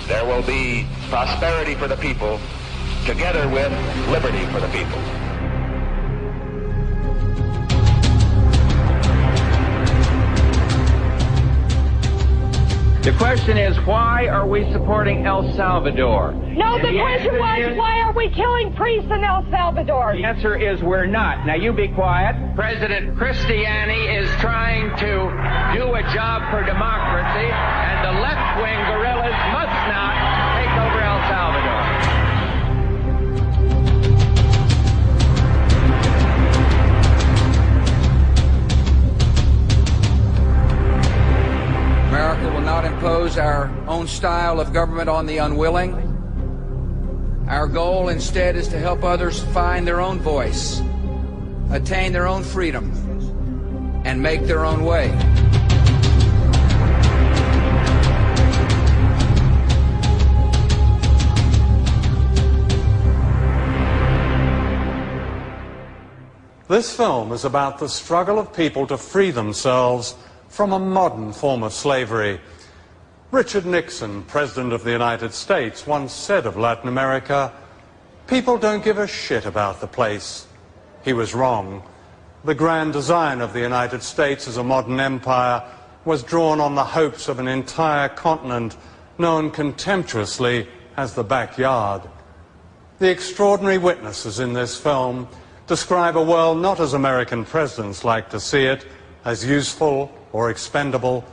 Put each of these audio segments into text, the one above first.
there will be prosperity for the people, together with liberty for the people. The question is, why are we supporting El Salvador? No, the question was, why are we killing priests in El Salvador? The answer is we're not. Now you be quiet. President Cristiani is trying to do a job for democracy, and the left-wing guerrillas must not take over El Salvador. America will not impose our own style of government on the unwilling. Our goal instead is to help others find their own voice, attain their own freedom, and make their own way. This film is about the struggle of people to free themselves from a modern form of slavery. Richard Nixon, President of the United States, once said of Latin America, "People don't give a shit about the place." He was wrong. The grand design of the United States as a modern empire was drawn on the hopes of an entire continent known contemptuously as the backyard. The extraordinary witnesses in this film describe a world not as American presidents like to see it, as useful or expendable.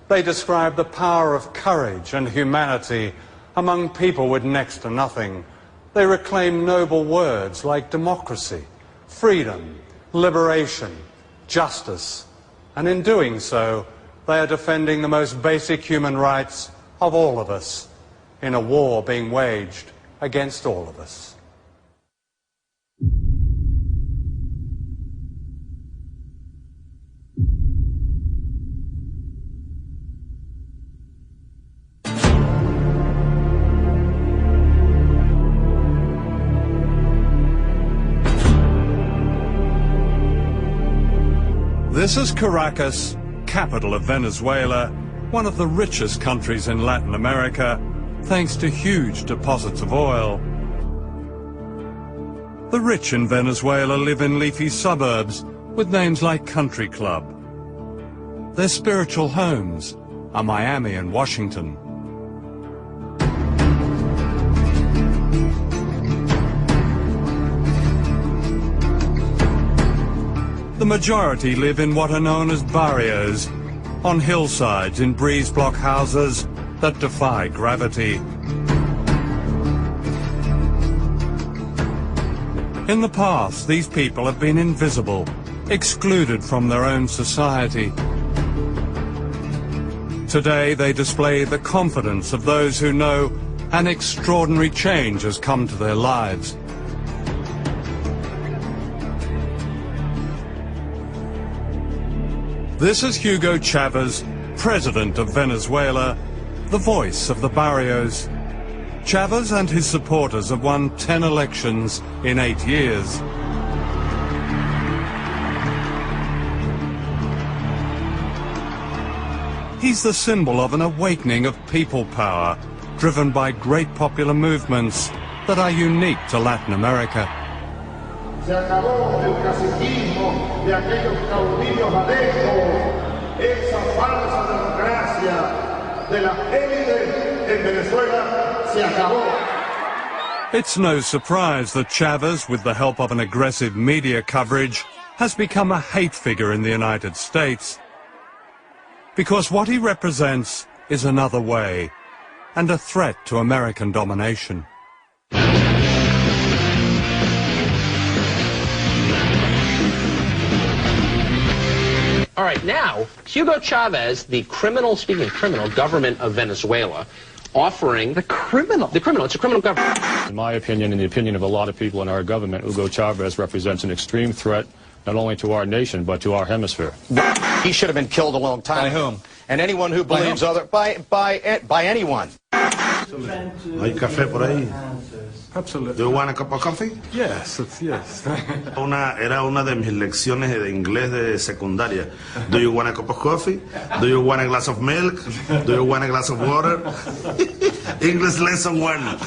They describe the power of courage and humanity among people with next to nothing. They reclaim noble words like democracy, freedom, liberation, justice, and in doing so, they are defending the most basic human rights of all of us in a war being waged against all of us. This is Caracas, capital of Venezuela, one of the richest countries in Latin America, thanks to huge deposits of oil. The rich in Venezuela live in leafy suburbs with names like Country Club. Their spiritual homes are Miami and Washington. The majority live in what are known as barrios, on hillsides in breeze block houses that defy gravity. In the past, these people have been invisible, excluded from their own society. Today, they display the confidence of those who know an extraordinary change has come to their lives. This is Hugo Chavez, president of Venezuela, the voice of the barrios. Chavez and his supporters have won 10 elections in 8 years. He's the symbol of an awakening of people power, driven by great popular movements that are unique to Latin America. Se acabó el caciquismo de aquellos caudillos adeptos, esa falsa democracia de las élites en Venezuela se acabó. It's no surprise that Chavez, with the help of an aggressive media coverage, has become a hate figure in the United States. Because what he represents is another way, and a threat to American domination. All right, now, Hugo Chavez, the speaking criminal government of Venezuela, offering... The criminal? The criminal, it's a criminal government. In my opinion, and the opinion of a lot of people in our government, Hugo Chavez represents an extreme threat, not only to our nation, but to our hemisphere. He should have been killed a long time. By whom? And anyone who believes by anyone. ¿No hay café por ahí? Absolutely. Do you want a cup of coffee? Yes, yes. Era una de mis lecciones de inglés de secundaria. Do you want a cup of coffee? Do you want a glass of milk? Do you want a glass of water? English lesson 1.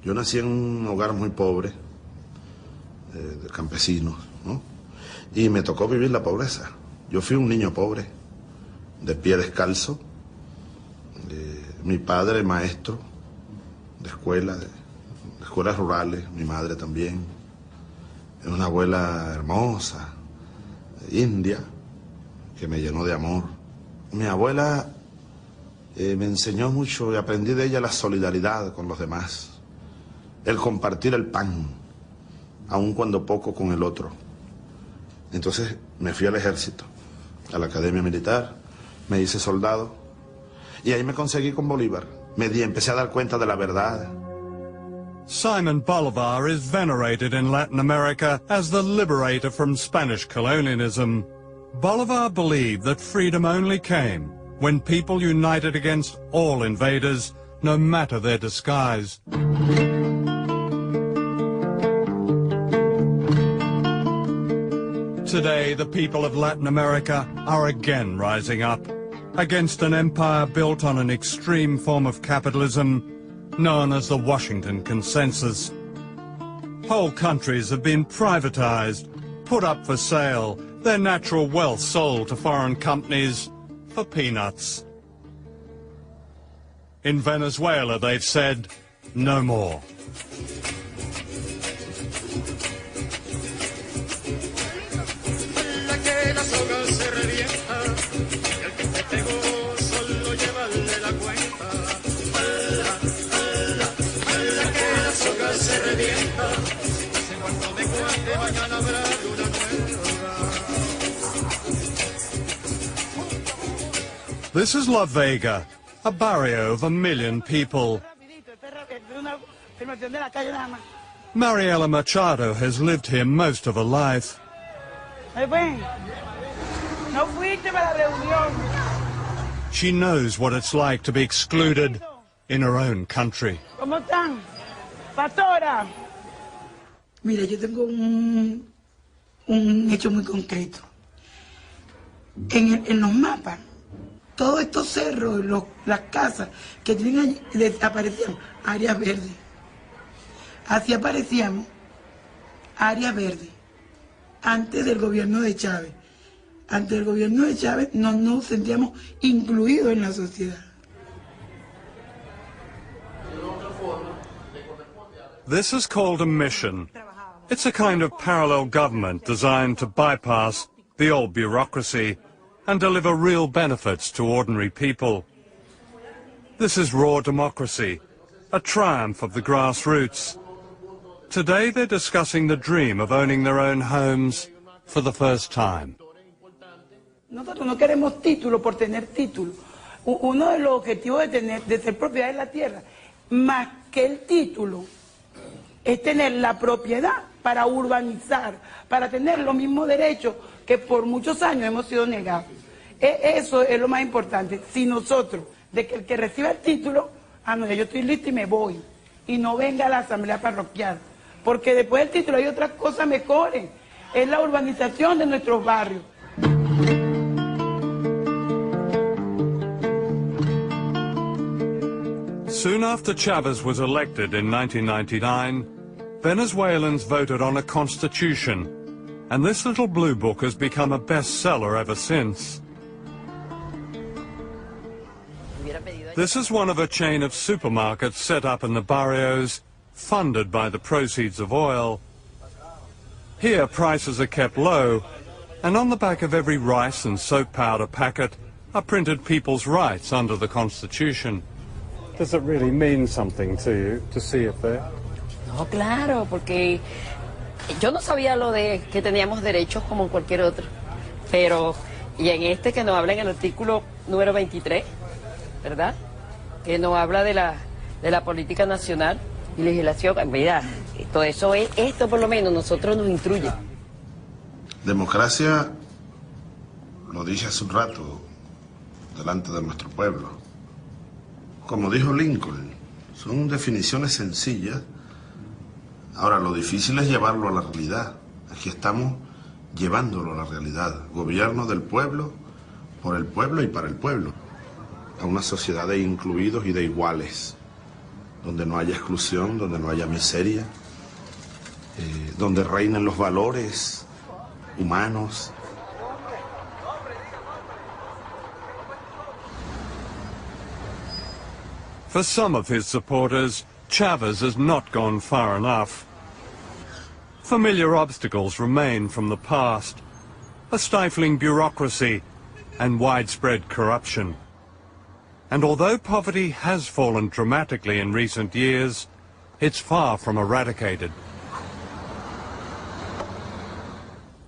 Yo nací en un hogar muy pobre, de campesinos, ¿no? Y me tocó vivir la pobreza. Yo fui un niño pobre, de pie descalzo. Mi padre maestro de escuelas rurales, mi madre también. Una abuela hermosa, india, que me llenó de amor. Mi abuela me enseñó mucho y aprendí de ella la solidaridad con los demás, el compartir el pan, aun cuando poco con el otro. Entonces me fui al ejército, a la academia militar, me hice soldado y ahí me conseguí con Bolívar. Empecé a dar cuenta de la verdad. Simon Bolivar is venerated in Latin America as the liberator from Spanish colonialism. Bolivar believed that freedom only came when people united against all invaders, no matter their disguise. Today, the people of Latin America are again rising up against an empire built on an extreme form of capitalism known as the Washington Consensus. Whole countries have been privatized, put up for sale, their natural wealth sold to foreign companies for peanuts. In Venezuela, they've said, no more. This is La Vega, a barrio of 1 million people. Mariela Machado has lived here most of her life. She knows what it's like to be excluded in her own country. Mira, yo tengo un hecho muy concreto. En los mapas, todos estos cerros, las casas que tienen allí, aparecían áreas verdes. Así aparecíamos áreas verdes. Antes del gobierno de Chávez. Antes del gobierno de Chávez no nos sentíamos incluidos en la sociedad. This is called a mission. It's a kind of parallel government designed to bypass the old bureaucracy and deliver real benefits to ordinary people. This is raw democracy, a triumph of the grassroots. Today they're discussing the dream of owning their own homes for the first time. Nosotros no queremos título por tener título. Uno de los objetivos de ser propiedad de la tierra, más que el título, es tener la propiedad para urbanizar, para tener los mismos derechos que por muchos años hemos sido negados. Eso es lo más importante. Si nosotros, de que el que reciba el título, no, yo estoy listo y me voy, y no venga a la asamblea parroquial, porque después del título hay otras cosas mejores, es la urbanización de nuestros barrios. Soon after Chavez was elected in 1999, Venezuelans voted on a constitution, and this little blue book has become a bestseller ever since. This is one of a chain of supermarkets set up in the barrios, funded by the proceeds of oil. Here prices are kept low, and on the back of every rice and soap powder packet are printed people's rights under the Constitution. Does it really mean something to you to see it there? No, claro, porque yo no sabía lo de que teníamos derechos como en cualquier otro, pero y en este que nos habla en el artículo número 23, ¿verdad? Que nos habla de la política nacional y legislación. Mira, todo eso es, esto por lo menos nosotros nos instruye. Democracia, lo dije hace un rato, delante de nuestro pueblo. Como dijo Lincoln, son definiciones sencillas. Ahora, lo difícil es llevarlo a la realidad. Aquí estamos llevándolo a la realidad. Gobierno del pueblo, por el pueblo y para el pueblo. A una sociedad de incluidos y de iguales, donde no haya exclusión, donde no haya miseria, donde reinen los valores humanos. For some of his supporters, Chavez has not gone far enough. Familiar obstacles remain from the past, a stifling bureaucracy and widespread corruption. And although poverty has fallen dramatically in recent years, it's far from eradicated.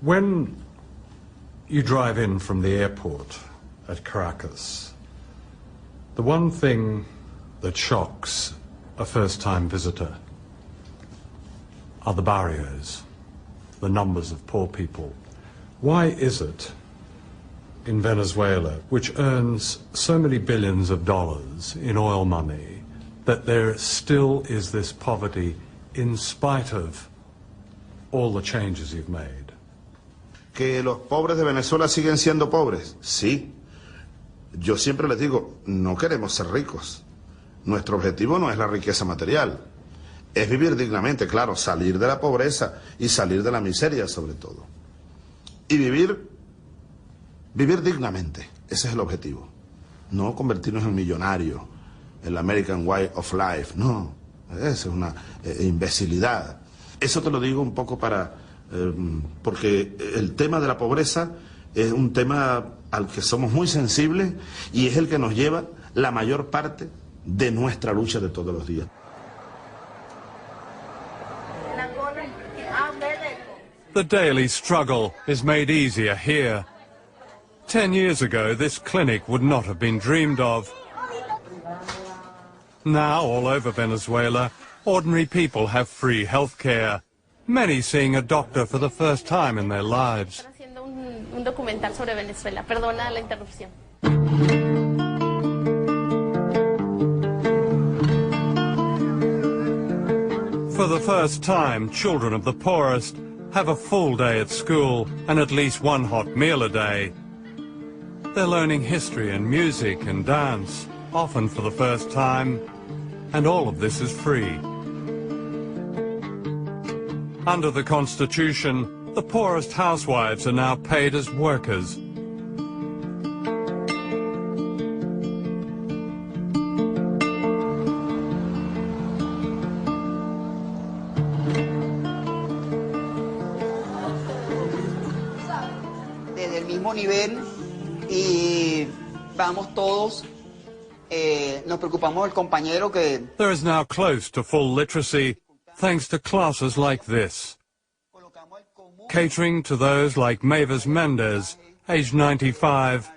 When you drive in from the airport at Caracas, the one thing that shocks a first-time visitor are the barrios, the numbers of poor people. Why is it in Venezuela, which earns so many billions of dollars in oil money, that there still is this poverty in spite of all the changes you've made? ¿Que los pobres de Venezuela siguen siendo pobres? Sí. Yo siempre les digo, no queremos ser ricos. Nuestro objetivo no es la riqueza material. Es vivir dignamente, claro, salir de la pobreza y salir de la miseria sobre todo. Y vivir dignamente. Ese es el objetivo. No convertirnos en millonarios, el American Way of Life. No, esa es una imbecilidad. Eso te lo digo un poco porque el tema de la pobreza es un tema al que somos muy sensibles y es el que nos lleva la mayor parte de nuestra lucha de todos los días. The daily struggle is made easier here. 10 years ago, this clinic would not have been dreamed of. Now, all over Venezuela, ordinary people have free health care, many seeing a doctor for the first time in their lives. Haciendo un documental sobre Venezuela. Perdona la interrupción. For the first time, children of the poorest have a full day at school and at least one hot meal a day. They're learning history and music and dance, often for the first time, and all of this is free. Under the Constitution, the poorest housewives are now paid as workers. Desde el mismo nivel y vamos todos, nos preocupamos del compañero que... There is now close to full literacy, thanks to classes like this, catering to those like Mavis Mendez, aged 95,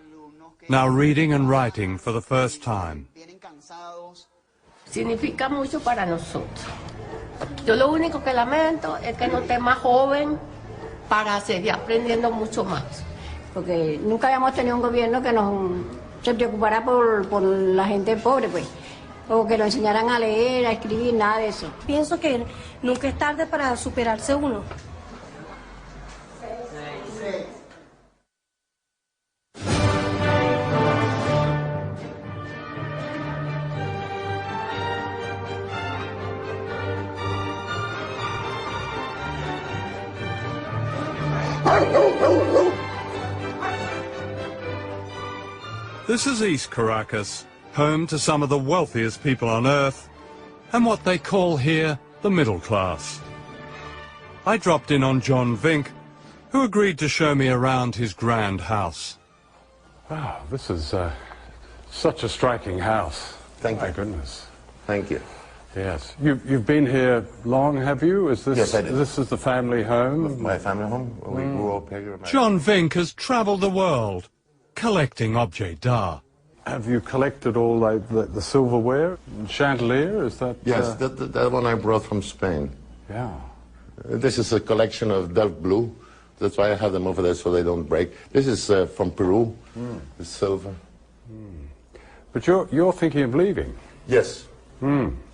now reading and writing for the first time. Significa mucho para nosotros. Yo lo único que lamento es que no esté más joven para seguir aprendiendo mucho más. Porque nunca habíamos tenido un gobierno que se preocupara por la gente pobre, pues. O que lo enseñaran a leer, a escribir, nada de eso. Pienso que nunca es tarde para superarse uno. This is East Caracas, home to some of the wealthiest people on earth, and what they call here the middle class. I dropped in on John Vink, who agreed to show me around his grand house. Wow, this is such a striking house. Thank you. My goodness. Thank you. Yes. You've been here long, have you? Yes, I did. This is the family home? My family home. We grew up here. John Vink has travelled the world, collecting objets d'art. Have you collected all the silverware, chandelier? Is that? Yes, that one I brought from Spain. Yeah. This is a collection of Delft blue. That's why I have them over there so they don't break. This is from Peru. The silver. But you're thinking of leaving? Yes.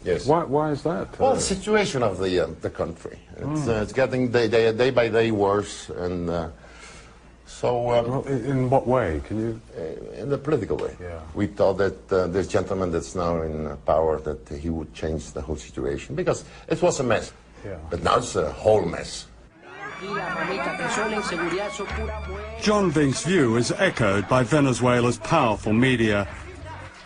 Yes. Why is that? Well, the situation of the country. It's getting day by day worse, and so... well, in what way? Can you... in the political way. Yeah. We thought that this gentleman that's now in power, that he would change the whole situation, because it was a mess. Yeah. But now it's a whole mess. John Vink's view is echoed by Venezuela's powerful media.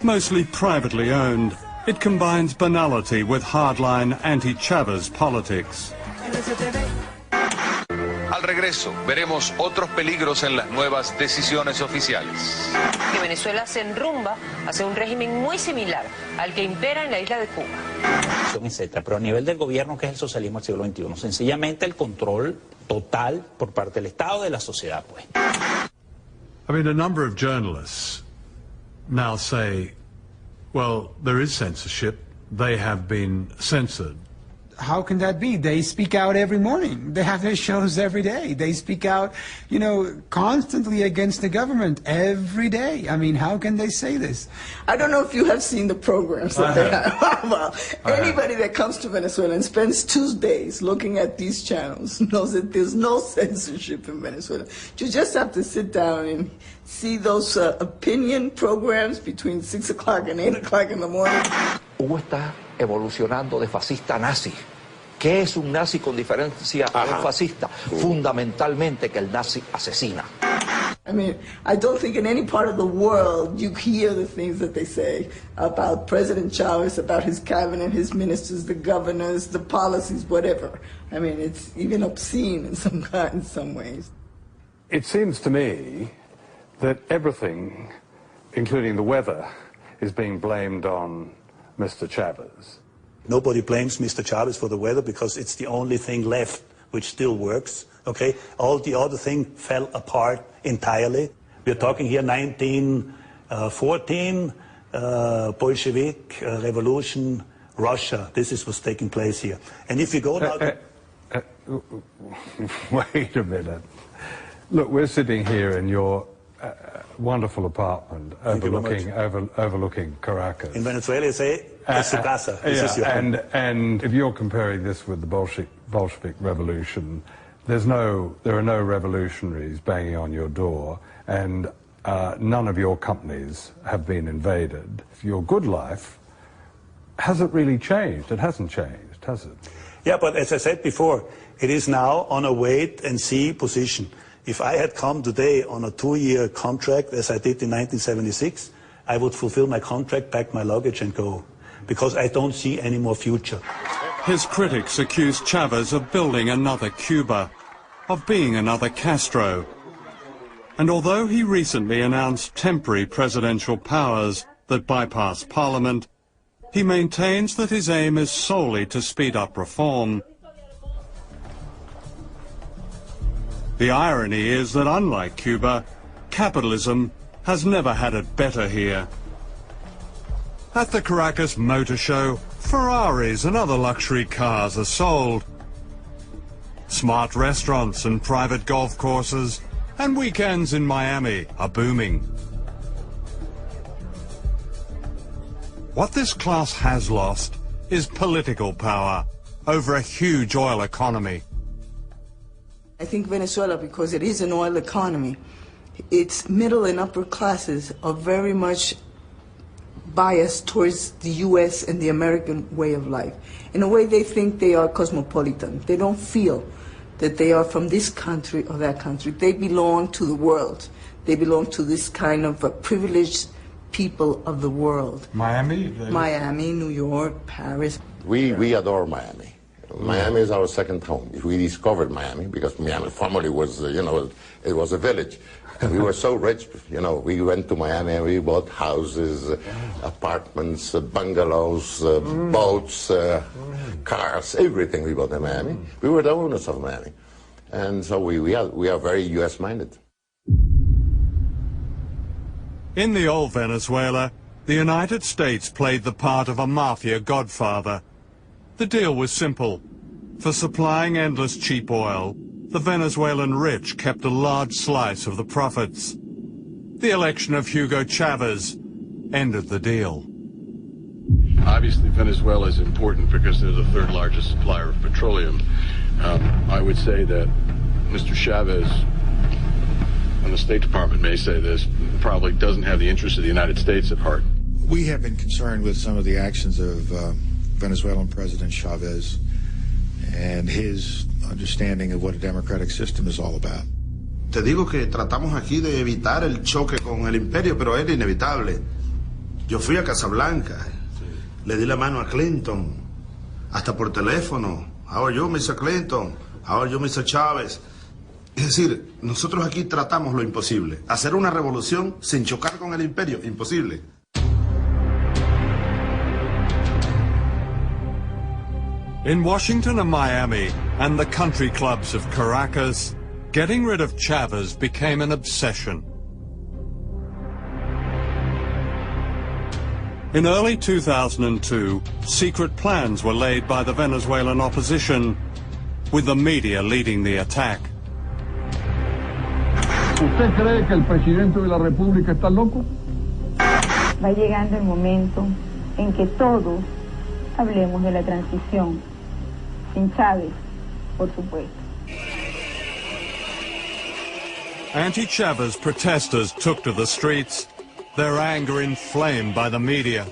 Mostly privately owned, it combines banality with hardline anti-Chavez politics. Al regreso, veremos otros peligros en las nuevas decisiones oficiales. Que Venezuela se enrumba hacia un régimen muy similar al que impera en la isla de Cuba. Etcétera. Pero a nivel del gobierno, que es el socialismo del siglo XXI, sencillamente el control total por parte del Estado de la sociedad, pues. I mean, a number of journalists now say, well, there is censorship, they have been censored. How can that be? They speak out every morning. They have their shows every day. They speak out, you know, constantly against the government every day. I mean, how can they say this? I don't know if you have seen the programs that they have. Well, anybody that comes to Venezuela and spends 2 days looking at these channels knows that there's no censorship in Venezuela. You just have to sit down and see those opinion programs between 6 o'clock and 8 o'clock in the morning. Hugo está evolucionando de fascista a nazi. ¿Qué es un nazi con diferencia a un fascista? Fundamentalmente que el nazi asesina. I mean, I don't think in any part of the world you hear the things that they say about President Chavez, about his cabinet, his ministers, the governors, the policies, whatever. I mean, it's even obscene in some ways. It seems to me that everything, including the weather, is being blamed on Mr. Chavez. Nobody blames Mr. Chavez for the weather because it's the only thing left which still works. Okay, all the other thing fell apart entirely. We're talking here 1914, Bolshevik revolution, Russia. This is what's taking place here. And if you go now... Wait a minute. Look, we're sitting here in your wonderful apartment overlooking Caracas. In Venezuela, you say, es su casa. This is your home. And if you're comparing this with the Bolshevik Revolution, there are no revolutionaries banging on your door, and none of your companies have been invaded. Your good life hasn't really changed. It hasn't changed, has it? Yeah, but as I said before, it is now on a wait-and-see position. If I had come today on a 2-year contract, as I did in 1976, I would fulfill my contract, pack my luggage and go, because I don't see any more future. His critics accuse Chavez of building another Cuba, of being another Castro. And although he recently announced temporary presidential powers that bypass Parliament, he maintains that his aim is solely to speed up reform. The irony is that, unlike Cuba, capitalism has never had it better here. At the Caracas Motor Show, Ferraris and other luxury cars are sold. Smart restaurants and private golf courses and weekends in Miami are booming. What this class has lost is political power over a huge oil economy. I think Venezuela, because it is an oil economy, its middle and upper classes are very much biased towards the U.S. and the American way of life. In a way, they think they are cosmopolitan. They don't feel that they are from this country or that country. They belong to the world. They belong to this kind of privileged people of the world. Miami? Miami, New York, Paris. We adore Miami. Miami is our second home. We discovered Miami because Miami formerly was, it was a village. And we were so rich, we went to Miami and we bought houses, apartments, bungalows, boats, cars, everything we bought in Miami. We were the owners of Miami. And so we are very U.S.-minded. In the old Venezuela, the United States played the part of a mafia godfather. The deal was simple. For supplying endless cheap oil, the Venezuelan rich kept a large slice of the profits. The election of Hugo Chavez ended the deal. Obviously, Venezuela is important because they're the third largest supplier of petroleum. I would say that Mr. Chavez, and the State Department may say this, probably doesn't have the interests of the United States at heart. We have been concerned with some of the actions of Venezuelan President Chavez and his understanding of what a democratic system is all about. Te digo que tratamos aquí de evitar el choque con el imperio, pero era inevitable. Yo fui a Casablanca, le di la mano a Clinton, hasta por teléfono. How are you, Mr. Clinton? How are you, Mr. Chávez? Es decir, nosotros aquí tratamos lo imposible. Hacer una revolución sin chocar con el imperio, imposible. In Washington and Miami and the country clubs of Caracas, getting rid of Chavez became an obsession. In early 2002, secret plans were laid by the Venezuelan opposition, with the media leading the attack. ¿Usted cree que el presidente de la República está loco? Va llegando el momento en que todos hablemos de la transición, sin Chávez, por supuesto. Anti-Chavez protesters took to the streets, their anger inflamed by the media.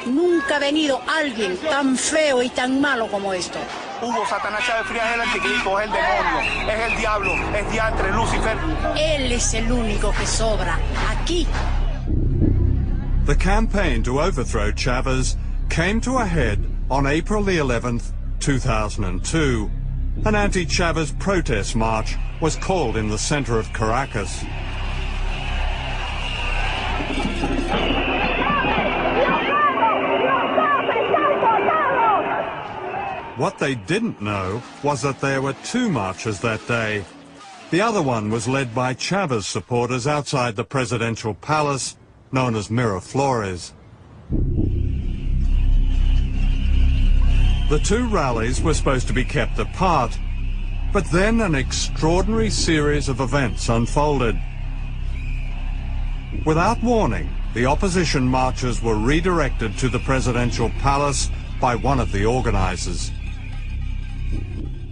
Nunca ha venido alguien tan feo y tan malo como esto. Hugo Satanás Chávez Frías es el anticristo, es el demonio, es el diablo, es diantre, Lucifer. Él es el único que sobra aquí. The campaign to overthrow Chavez came to a head on April the 11th, 2002. An anti-Chavez protest march was called in the center of Caracas. What they didn't know was that there were two marches that day. The other one was led by Chavez supporters outside the presidential palace, known as Miraflores. The two rallies were supposed to be kept apart, but then an extraordinary series of events unfolded. Without warning, the opposition marchers were redirected to the presidential palace by one of the organizers.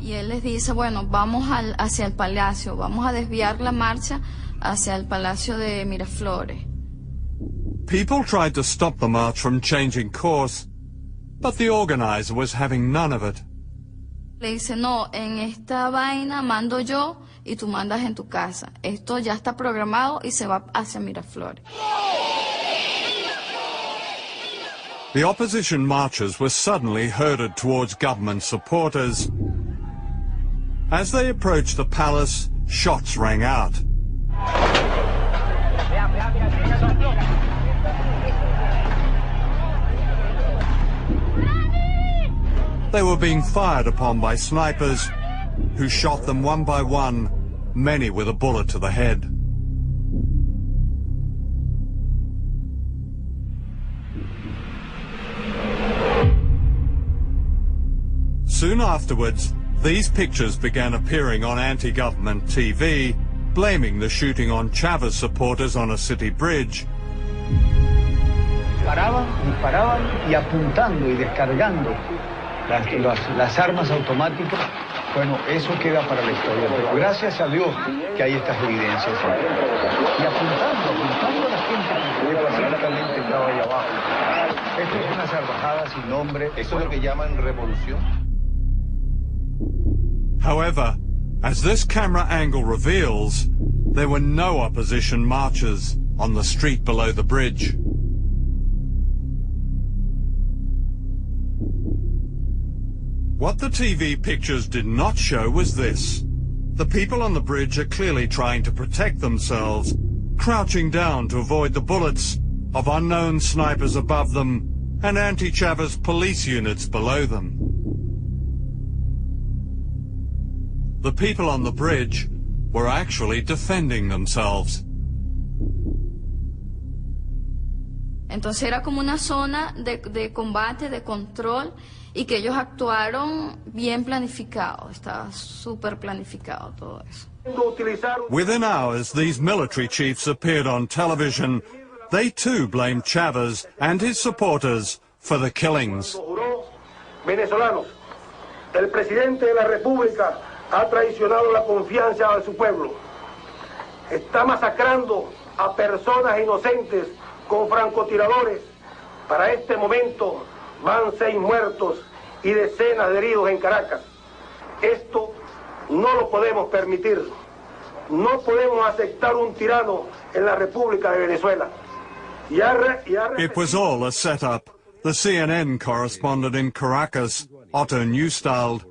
Y él les dice, bueno, vamos hacia el palacio, vamos a desviar la marcha hacia el palacio de Miraflores. People tried to stop the march from changing course, but the organizer was having none of it. Le dice, no, en esta vaina mando yo y tú mandas en tu casa. Esto ya está programado y se va hacia Miraflores. The opposition marchers were suddenly herded towards government supporters. As they approached the palace, shots rang out. They were being fired upon by snipers, who shot them one by one, many with a bullet to the head. Soon afterwards, these pictures began appearing on anti-government TV, blaming the shooting on Chavez supporters on a city bridge. Disparaban y apuntando y descargando las armas automáticas. Bueno, eso queda para la historia, pero gracias a Dios que hay estas evidencias. Y apuntando a la gente que pacíficamente estaba ahí abajo. Esto es una salvajada sin nombre. Eso es lo que llaman revolución. However, as this camera angle reveals, there were no opposition marchers on the street below the bridge. What the TV pictures did not show was this. The people on the bridge are clearly trying to protect themselves, crouching down to avoid the bullets of unknown snipers above them and anti-Chavez police units below them. The people on the bridge were actually defending themselves. Entonces era como una zona de combate, de control, y que ellos actuaron bien planificado, estaba súper planificado todo eso. Within hours, these military chiefs appeared on television. They too blamed Chavez and his supporters for the killings. Venezolanos, el presidente de la República ha traicionado la confianza de su pueblo. Está masacrando a personas inocentes con francotiradores. Para este momento van 6 muertos y decenas de heridos en Caracas. Esto no lo podemos permitir. No podemos aceptar un tirano en la República de Venezuela. It was all a setup. The CNN correspondent in Caracas, Otto Neustald,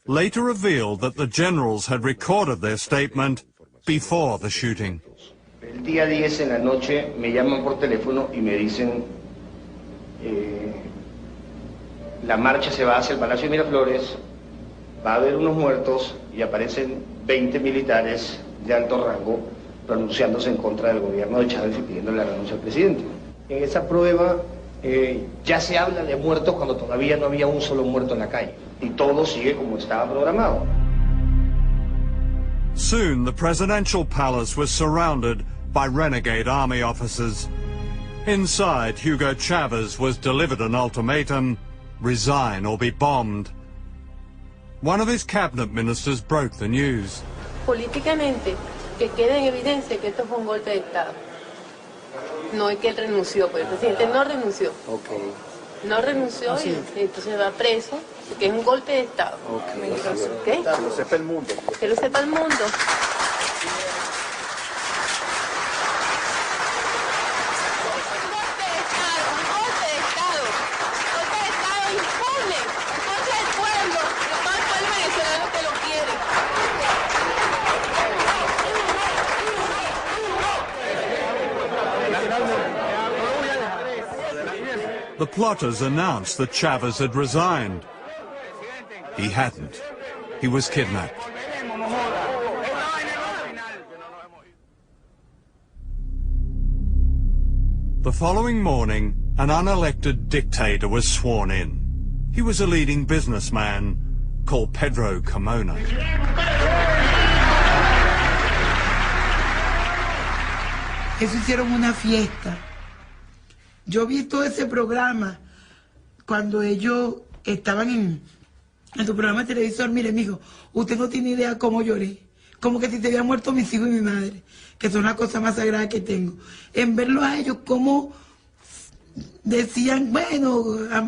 later revealed that the generals had recorded their statement before the shooting. El día 10 en la noche me llaman por teléfono y me dicen la marcha se va hacia el Palacio de Miraflores, va a haber unos muertos y aparecen 20 militares de alto rango pronunciándose en contra del gobierno de Chávez y pidiéndole la renuncia al presidente. En esa prueba ya se habla de muertos cuando todavía no había un solo muerto en la calle y todo sigue como estaba programado. Soon the presidential palace was surrounded by renegade army officers. Inside, Hugo Chavez was delivered an ultimatum: resign or be bombed. One of his cabinet ministers broke the news. Políticamente, que quede en evidencia que esto fue un golpe de Estado. No es que él renunció, pues el presidente no renunció. Okay. No renunció y entonces va preso, porque es un golpe de Estado. Okay. ¿Okay? Que lo sepa el mundo. Que lo sepa el mundo. The plotters announced that Chavez had resigned. He hadn't. He was kidnapped. The following morning, an unelected dictator was sworn in. He was a leading businessman called Pedro Carmona. Eso hicieron una fiesta. Yo vi todo ese programa cuando ellos estaban en tu programa de televisor. Mire, mijo, usted no tiene idea cómo lloré. Como que si te habían muerto mis hijos y mi madre, que son la cosa más sagrada que tengo. En verlos a ellos, como decían, bueno,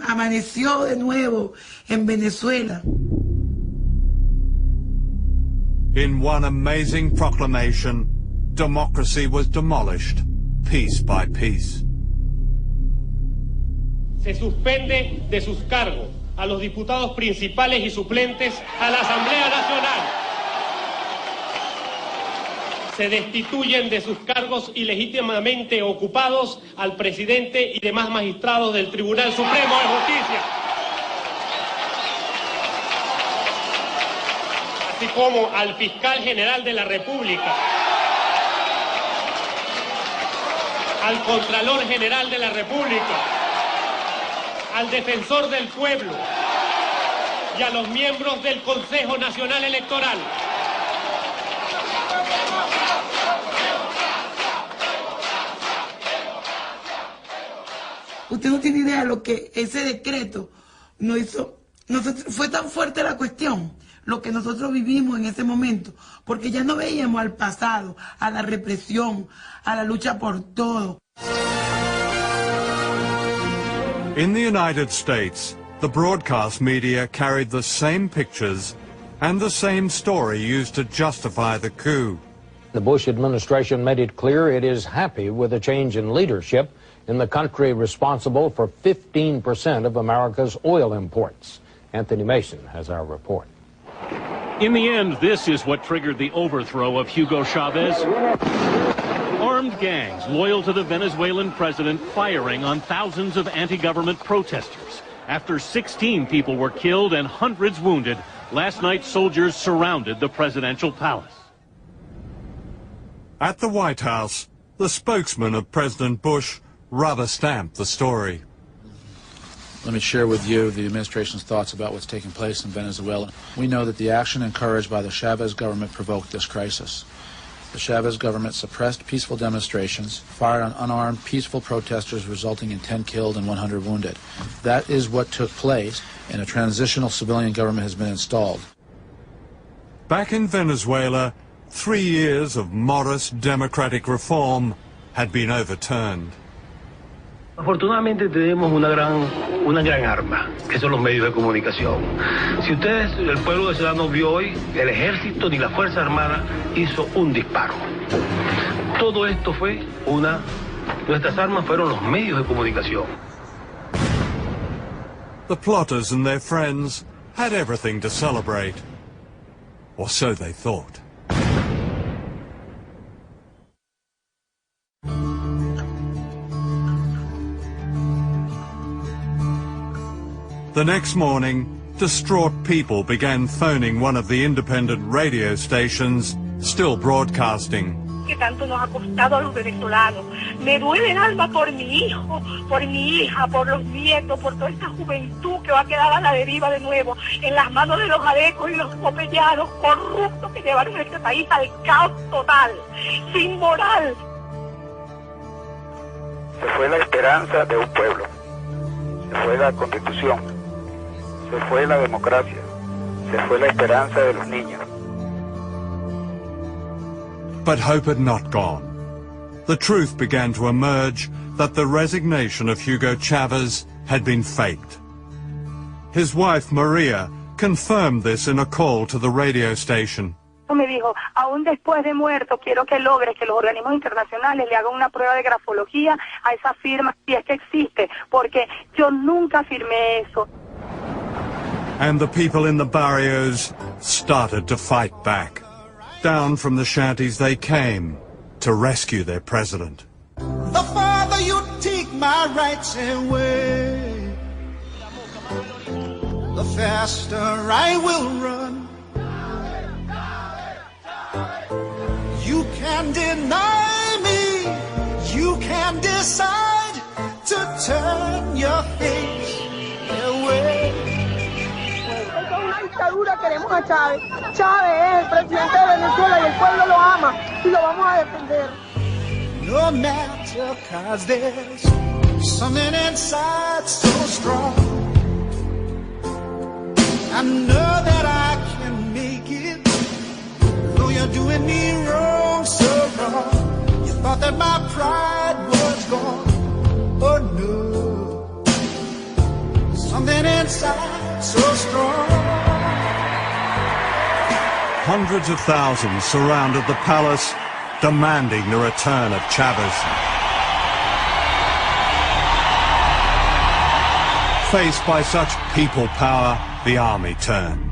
amaneció de nuevo en Venezuela. In one amazing proclamation, democracy was demolished, piece by piece. Se suspende de sus cargos a los diputados principales y suplentes a la Asamblea Nacional. Se destituyen de sus cargos ilegítimamente ocupados al presidente y demás magistrados del Tribunal Supremo de Justicia. Así como al fiscal general de la República, al Contralor General de la República, al Defensor del Pueblo y a los miembros del Consejo Nacional Electoral. Usted no tiene idea de lo que ese decreto nos hizo. Fue tan fuerte la cuestión, lo que nosotros vivimos en ese momento, porque ya no veíamos al pasado, a la represión, a la lucha por todo. In the United States, the broadcast media carried the same pictures and the same story used to justify the coup. The Bush administration made it clear it is happy with the change in leadership in the country responsible for 15% of America's oil imports. Anthony Mason has our report. In the end, this is what triggered the overthrow of Hugo Chavez. Armed gangs loyal to the Venezuelan president firing on thousands of anti-government protesters. After 16 people were killed and hundreds wounded, last night soldiers surrounded the presidential palace. At the White House, the spokesman of President Bush rubber-stamped the story. Let me share with you the administration's thoughts about what's taking place in Venezuela. We know that the action encouraged by the Chavez government provoked this crisis. The Chavez government suppressed peaceful demonstrations, fired on unarmed, peaceful protesters, resulting in 10 killed and 100 wounded. That is what took place, and a transitional civilian government has been installed. Back in Venezuela, 3 years of modest democratic reform had been overturned. Afortunadamente tenemos una gran arma, que son los medios de comunicación. Si ustedes, el pueblo venezolano vio hoy, el ejército ni la Fuerza Armada hizo un disparo. Todo esto fue nuestras armas fueron los medios de comunicación. The plotters and their friends had everything to celebrate. Or so they thought. The next morning, distraught people began phoning one of the independent radio stations still broadcasting. Que tanto nos ha costado a los venezolanos. Me duele el alma por mi hijo, por mi hija, por los nietos, por toda esta juventud que va a quedar a la deriva de nuevo, en las manos de los adecos y los copellanos corruptos que llevaron a este país al caos total, sin moral. Se fue la esperanza de un pueblo, se fue la Constitución, se fue la democracia, se fue la esperanza de los niños. But hope had not gone. The truth began to emerge that the resignation of Hugo Chavez had been faked. His wife, Maria, confirmed this in a call to the radio station. Me dijo, aún después de muerto, quiero que logres que los organismos internacionales le hagan una prueba de grafología a esa firma, si es que existe, porque yo nunca firmé eso. And the people in the barrios started to fight back. Down from the shanties they came to rescue their president. The farther you take my rights away, the faster I will run. You can deny me, you can decide to turn your face away. Queremos a Chávez. Chávez es el presidente de Venezuela y el pueblo lo ama y lo vamos a defender. No matter, 'cause there's something inside so strong. I know that I can make it, though you're doing me wrong, so wrong. You thought that my pride was gone. Oh no, something inside so strong. Hundreds of thousands surrounded the palace, demanding the return of Chavez. Faced by such people power, the army turned.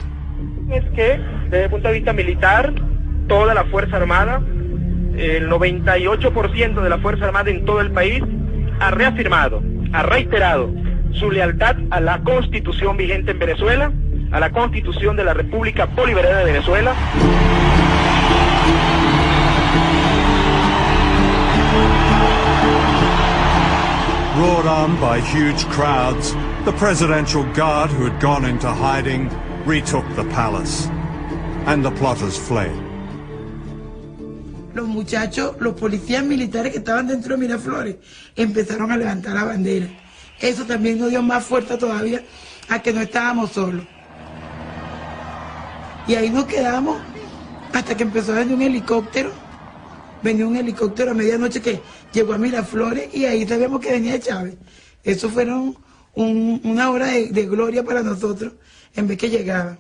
Es que, desde el punto de vista militar, toda la Fuerza Armada, el 98% de la Fuerza Armada en todo el país, ha reafirmado, ha reiterado su lealtad a la Constitución vigente en Venezuela, a la Constitución de la República Bolivariana de Venezuela. Roared on by huge crowds, the Presidential Guard who had gone into hiding retook the palace, and the plotters fled. Los muchachos, los policías militares que estaban dentro de Miraflores, empezaron a levantar la bandera. Eso también nos dio más fuerza todavía a que no estábamos solos. Y ahí nos quedamos hasta que empezó a venir un helicóptero. Venía un helicóptero a medianoche que llegó a Miraflores y ahí sabíamos que venía Chávez. Eso fueron una hora de gloria para nosotros en vez que llegaba.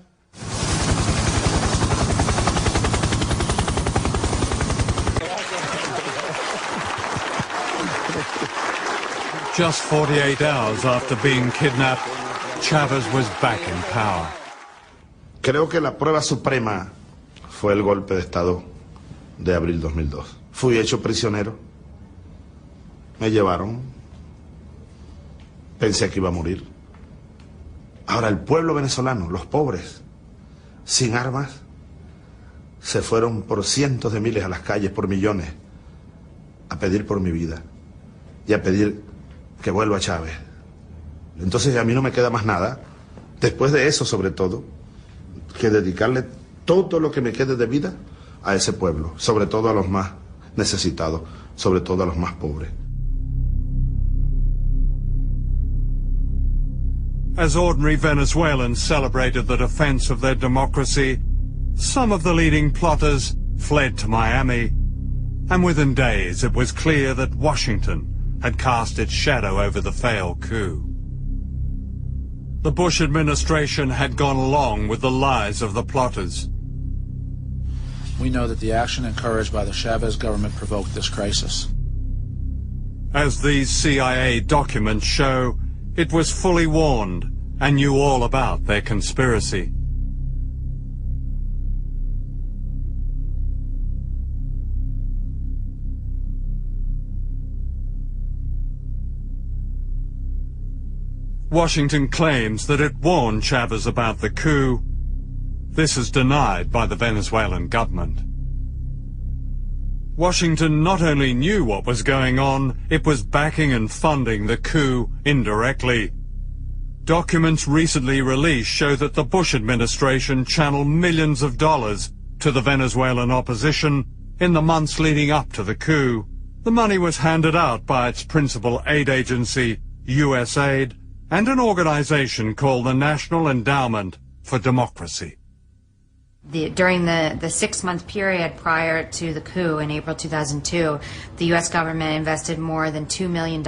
Just 48 hours after being kidnapped, Chavez was back in power. Creo que la prueba suprema fue el golpe de Estado de abril 2002. Fui hecho prisionero, me llevaron, pensé que iba a morir. Ahora el pueblo venezolano, los pobres, sin armas, se fueron por cientos de miles a las calles, por millones, a pedir por mi vida y a pedir que vuelva Chávez. Entonces a mí no me queda más nada, después de eso sobre todo, que dedicarle todo lo que me quede de vida a ese pueblo, sobre todo a los más necesitados, sobre todo a los más pobres. As ordinary Venezuelans celebrated the defense of their democracy, some of the leading plotters fled to Miami, and within days it was clear that Washington had cast its shadow over the failed coup. The Bush administration had gone along with the lies of the plotters. We know that the action encouraged by the Chavez government provoked this crisis. As these CIA documents show, it was fully warned and knew all about their conspiracy. Washington claims that it warned Chavez about the coup. This is denied by the Venezuelan government. Washington not only knew what was going on, it was backing and funding the coup indirectly. Documents recently released show that the Bush administration channeled millions of dollars to the Venezuelan opposition in the months leading up to the coup. The money was handed out by its principal aid agency, USAID, and an organization called the National Endowment for Democracy. During the 6-month period prior to the coup in April 2002, the U.S. government invested more than $2 million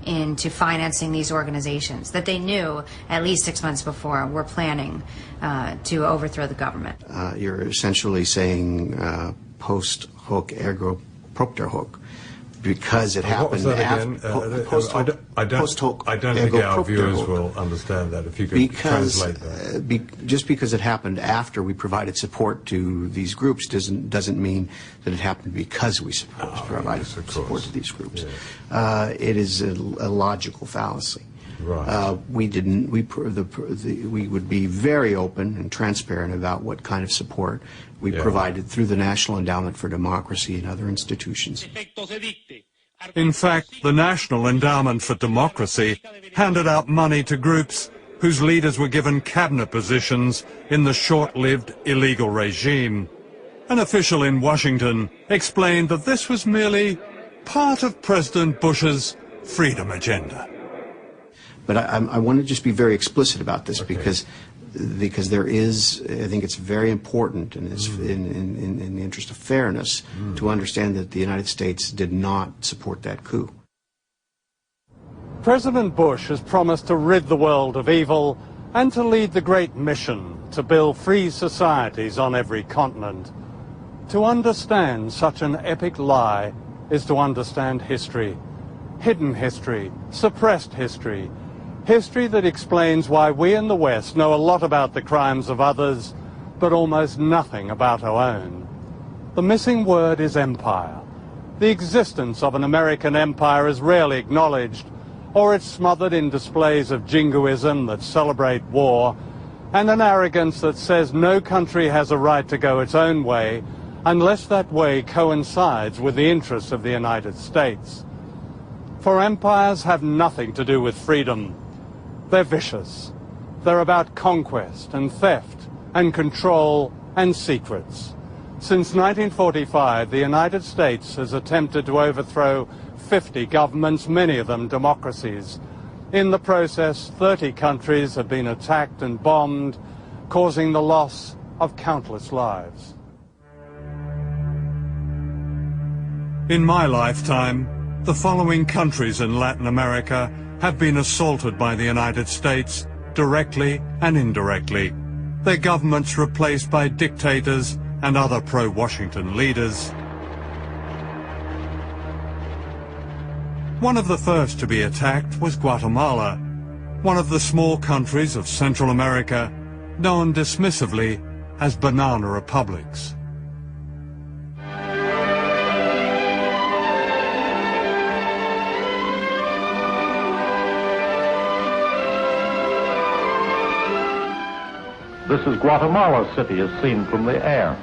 into financing these organizations that they knew at least 6 months before were planning to overthrow the government. You're essentially saying post hoc ergo propter hoc, because it happened after. I don't think our viewers will understand that. If you could translate that. Just because it happened after we provided support to these groups doesn't mean that it happened because we provided support to these groups. Yeah. It is a logical fallacy. Right. We would be very open and transparent about what kind of support we provided through the National Endowment for Democracy and other institutions. In fact, the National Endowment for Democracy handed out money to groups whose leaders were given cabinet positions in the short-lived illegal regime. An official in Washington explained that this was merely part of President Bush's freedom agenda. But I want to just be very explicit about this, because there is, I think it's very important, and it's in the interest of fairness, to understand that the United States did not support that coup. President Bush has promised to rid the world of evil and to lead the great mission to build free societies on every continent. To understand such an epic lie is to understand history, hidden history, suppressed history, history that explains why we in the West know a lot about the crimes of others, but almost nothing about our own. The missing word is empire. The existence of an American empire is rarely acknowledged, or it's smothered in displays of jingoism that celebrate war, and an arrogance that says no country has a right to go its own way unless that way coincides with the interests of the United States. For empires have nothing to do with freedom. They're vicious. They're about conquest and theft and control and secrets. Since 1945, the United States has attempted to overthrow 50 governments, many of them democracies. In the process, 30 countries have been attacked and bombed, causing the loss of countless lives. In my lifetime, the following countries in Latin America have been assaulted by the United States, directly and indirectly. Their governments replaced by dictators and other pro-Washington leaders. One of the first to be attacked was Guatemala, one of the small countries of Central America, known dismissively as banana republics. This is Guatemala City as seen from the air.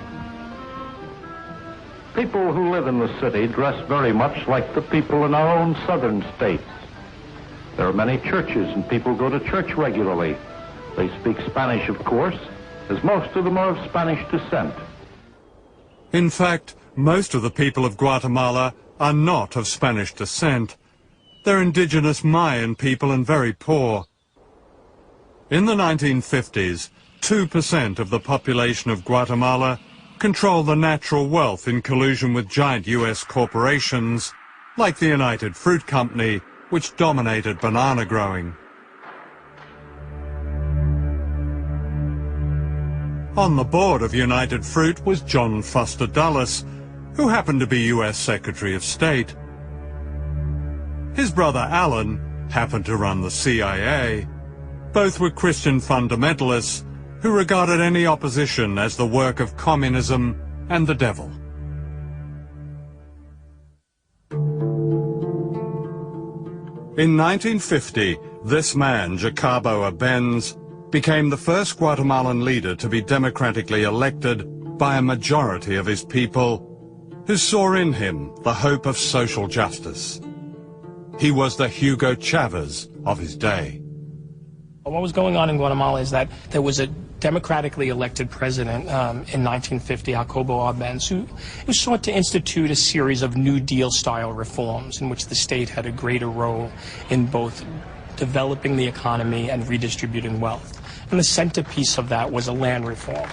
People who live in the city dress very much like the people in our own southern states. There are many churches and people go to church regularly. They speak Spanish, of course, as most of them are of Spanish descent. In fact, most of the people of Guatemala are not of Spanish descent. They're indigenous Mayan people and very poor. In the 1950s, 2% of the population of Guatemala controlled the natural wealth in collusion with giant US corporations, like the United Fruit Company, which dominated banana growing. On the board of United Fruit was John Foster Dulles, who happened to be US Secretary of State. His brother Alan happened to run the CIA. Both were Christian fundamentalists who regarded any opposition as the work of communism and the devil. In 1950, this man, Jacobo Arbenz, became the first Guatemalan leader to be democratically elected by a majority of his people, who saw in him the hope of social justice. He was the Hugo Chavez of his day. What was going on in Guatemala is that there was a democratically elected president in 1950, Jacobo Arbenz, who sought to institute a series of New Deal-style reforms in which the state had a greater role in both developing the economy and redistributing wealth. And the centerpiece of that was a land reform.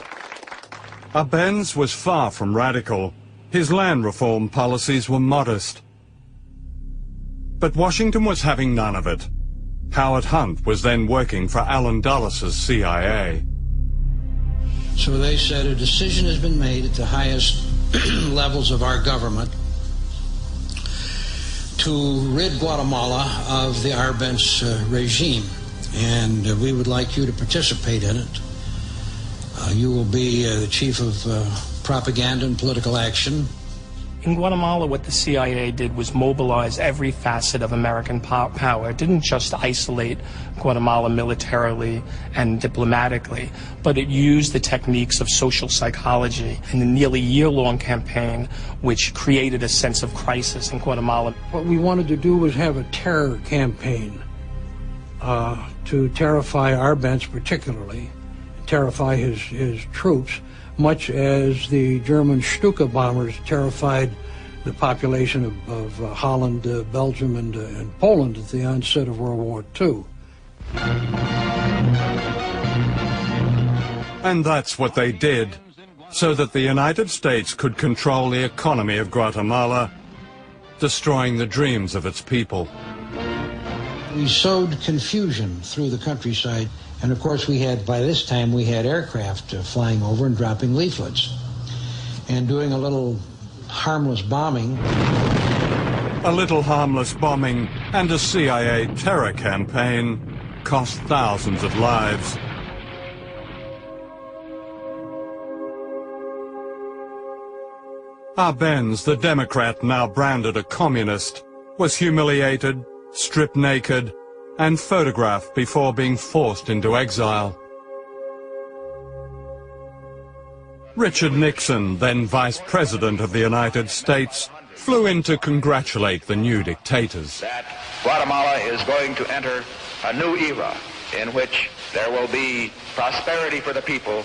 Arbenz was far from radical. His land reform policies were modest. But Washington was having none of it. Howard Hunt was then working for Alan Dulles' CIA. So they said a decision has been made at the highest levels of our government to rid Guatemala of the Arbenz regime, and we would like you to participate in it. You will be the chief of propaganda and political action. In Guatemala, what the CIA did was mobilize every facet of American power. It didn't just isolate Guatemala militarily and diplomatically, but it used the techniques of social psychology in a nearly year-long campaign which created a sense of crisis in Guatemala. What we wanted to do was have a terror campaign to terrify Arbenz particularly, terrify his troops, much as the German Stuka bombers terrified the population of Holland, Belgium, and Poland at the onset of World War II. And that's what they did, so that the United States could control the economy of Guatemala, destroying the dreams of its people. We sowed confusion through the countryside. And of course by this time we had aircraft flying over and dropping leaflets and doing a little harmless bombing. A little harmless bombing and a CIA terror campaign cost thousands of lives. Arbenz, the Democrat now branded a communist, was humiliated, stripped naked, and photographed before being forced into exile. Richard Nixon, then Vice President of the United States, flew in to congratulate the new dictators. That Guatemala is going to enter a new era in which there will be prosperity for the people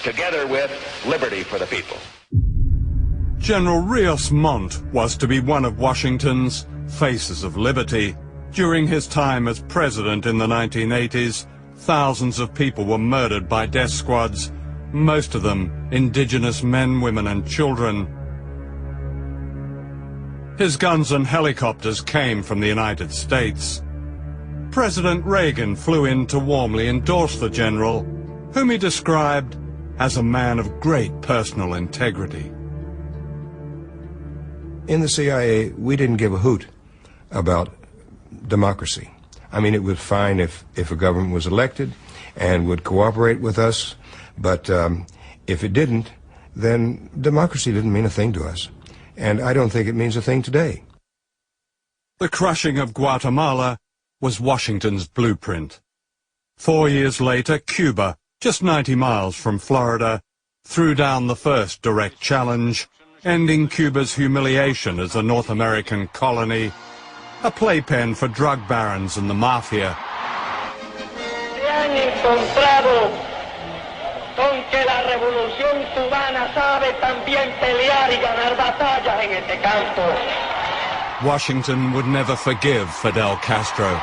together with liberty for the people. General Rios Montt was to be one of Washington's faces of liberty. During his time as president in the 1980s, thousands of people were murdered by death squads, most of them indigenous men, women, and children. His guns and helicopters came from the United States. President Reagan flew in to warmly endorse the general, whom he described as a man of great personal integrity. In the CIA, we didn't give a hoot about democracy. I mean, it was fine if a government was elected and would cooperate with us, but if it didn't, then democracy didn't mean a thing to us. And I don't think it means a thing today. The crushing of Guatemala was Washington's blueprint. 4 years later, Cuba, just 90 miles from Florida, threw down the first direct challenge, ending Cuba's humiliation as a North American colony a playpen for drug barons and the mafia. Se han encontrado con que la revolución cubana sabe también pelear y ganar batallas en este campo. Washington would never forgive Fidel Castro.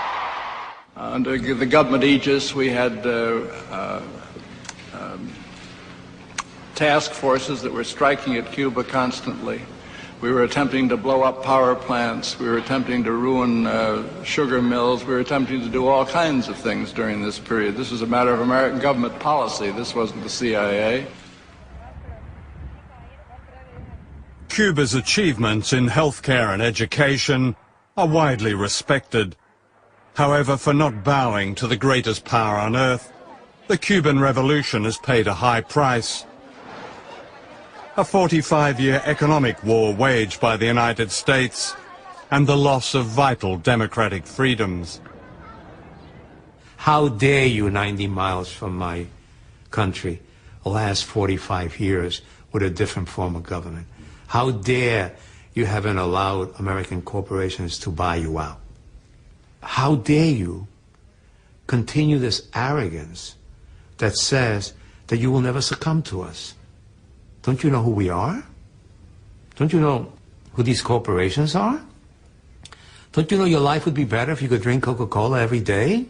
Under the government aegis, we had task forces that were striking at Cuba constantly. We were attempting to blow up power plants. We were attempting to ruin sugar mills. We were attempting to do all kinds of things during this period. This was a matter of American government policy. This wasn't the CIA. Cuba's achievements in healthcare and education are widely respected. However, for not bowing to the greatest power on earth, the Cuban Revolution has paid a high price. A 45-year economic war waged by the United States and the loss of vital democratic freedoms. How dare you, 90 miles from my country, last 45 years with a different form of government? How dare you haven't allowed American corporations to buy you out? How dare you continue this arrogance that says that you will never succumb to us? Don't you know who we are? Don't you know who these corporations are? Don't you know your life would be better if you could drink Coca-Cola every day?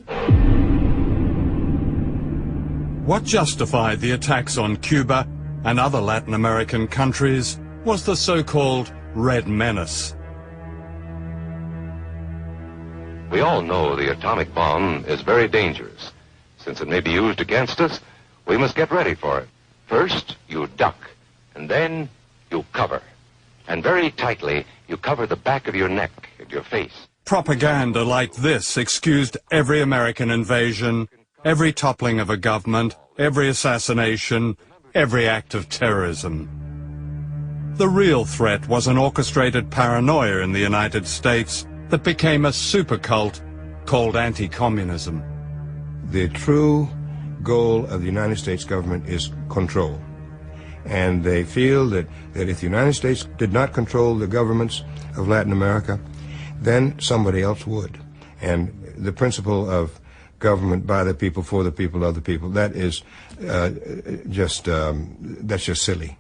What justified the attacks on Cuba and other Latin American countries was the so-called Red Menace. We all know the atomic bomb is very dangerous. Since it may be used against us, we must get ready for it. First, you duck, and then you cover. And very tightly, you cover the back of your neck and your face. Propaganda like this excused every American invasion, every toppling of a government, every assassination, every act of terrorism. The real threat was an orchestrated paranoia in the United States that became a super cult called anti-communism. The true goal of the United States government is control. And they feel that if the United States did not control the governments of Latin America, then somebody else would. And the principle of government by the people, for the people, of the people, that is just silly.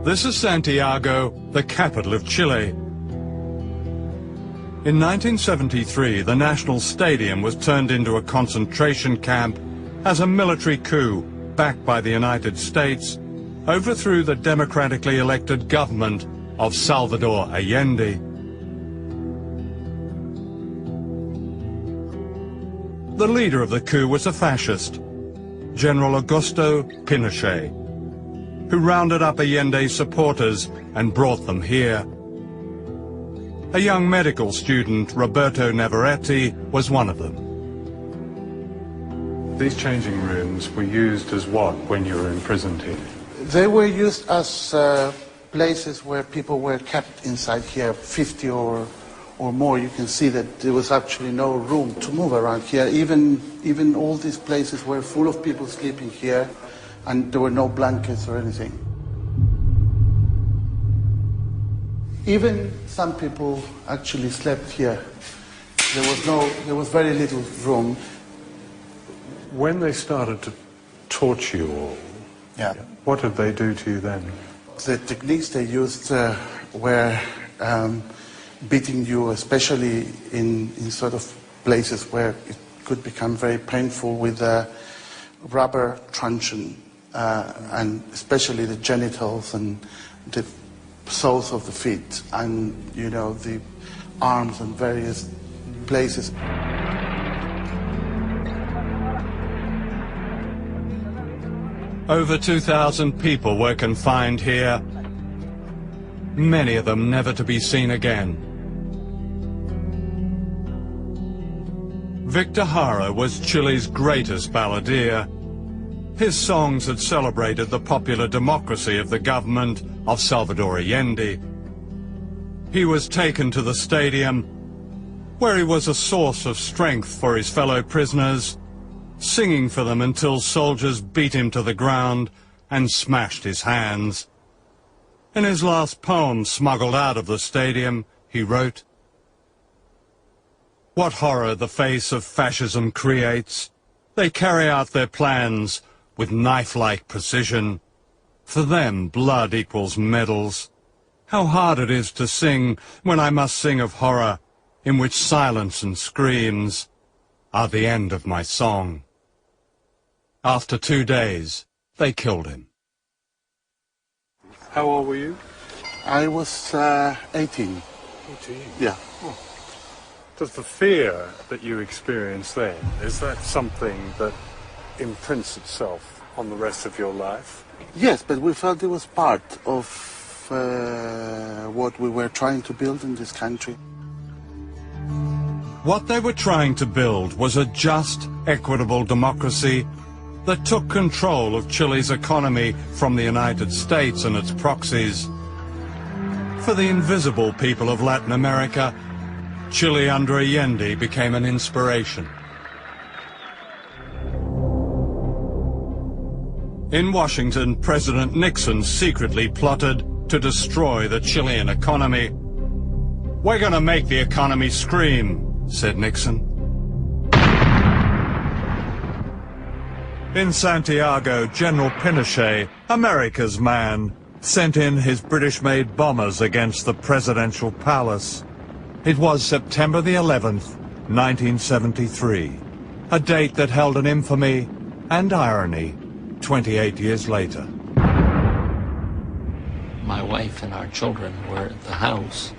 This is Santiago, the capital of Chile. In 1973, the National Stadium was turned into a concentration camp as a military coup, backed by the United States, overthrew the democratically elected government of Salvador Allende. The leader of the coup was a fascist, General Augusto Pinochet, who rounded up Allende's supporters and brought them here. A young medical student, Roberto Navarrete, was one of them. These changing rooms were used as what when you were imprisoned here? They were used as places where people were kept inside here, 50 or more. You can see that there was actually no room to move around here. Even all these places were full of people sleeping here, and there were no blankets or anything. Even some people actually slept here. There was very little room. When they started to torture you all, what did they do to you then? The techniques they used were beating you, especially in sort of places where it could become very painful, with a rubber truncheon, and especially the genitals and the soles of the feet, and the arms and various places. Over 2,000 people were confined here, many of them never to be seen again. Victor Jara was Chile's greatest balladeer. His songs had celebrated the popular democracy of the government of Salvador Allende. He was taken to the stadium, where he was a source of strength for his fellow prisoners, singing for them until soldiers beat him to the ground and smashed his hands. In his last poem, smuggled out of the stadium, he wrote, "What horror the face of fascism creates. They carry out their plans with knife-like precision. For them, blood equals medals. How hard it is to sing when I must sing of horror, in which silence and screams are the end of my song." After 2 days, they killed him. How old were you? I was 18. 18? Yeah. Oh. Does the fear that you experienced then, is that something that imprints itself on the rest of your life? Yes, but we felt it was part of what we were trying to build in this country. What they were trying to build was a just, equitable democracy that took control of Chile's economy from the United States and its proxies. For the invisible people of Latin America, Chile under Allende became an inspiration. In Washington, President Nixon secretly plotted to destroy the Chilean economy. "We're going to make the economy scream," said Nixon. In Santiago, General Pinochet, America's man, sent in his British-made bombers against the presidential palace. It was September the 11th, 1973, a date that held an infamy and irony 28 years later. My wife and our children were at the house,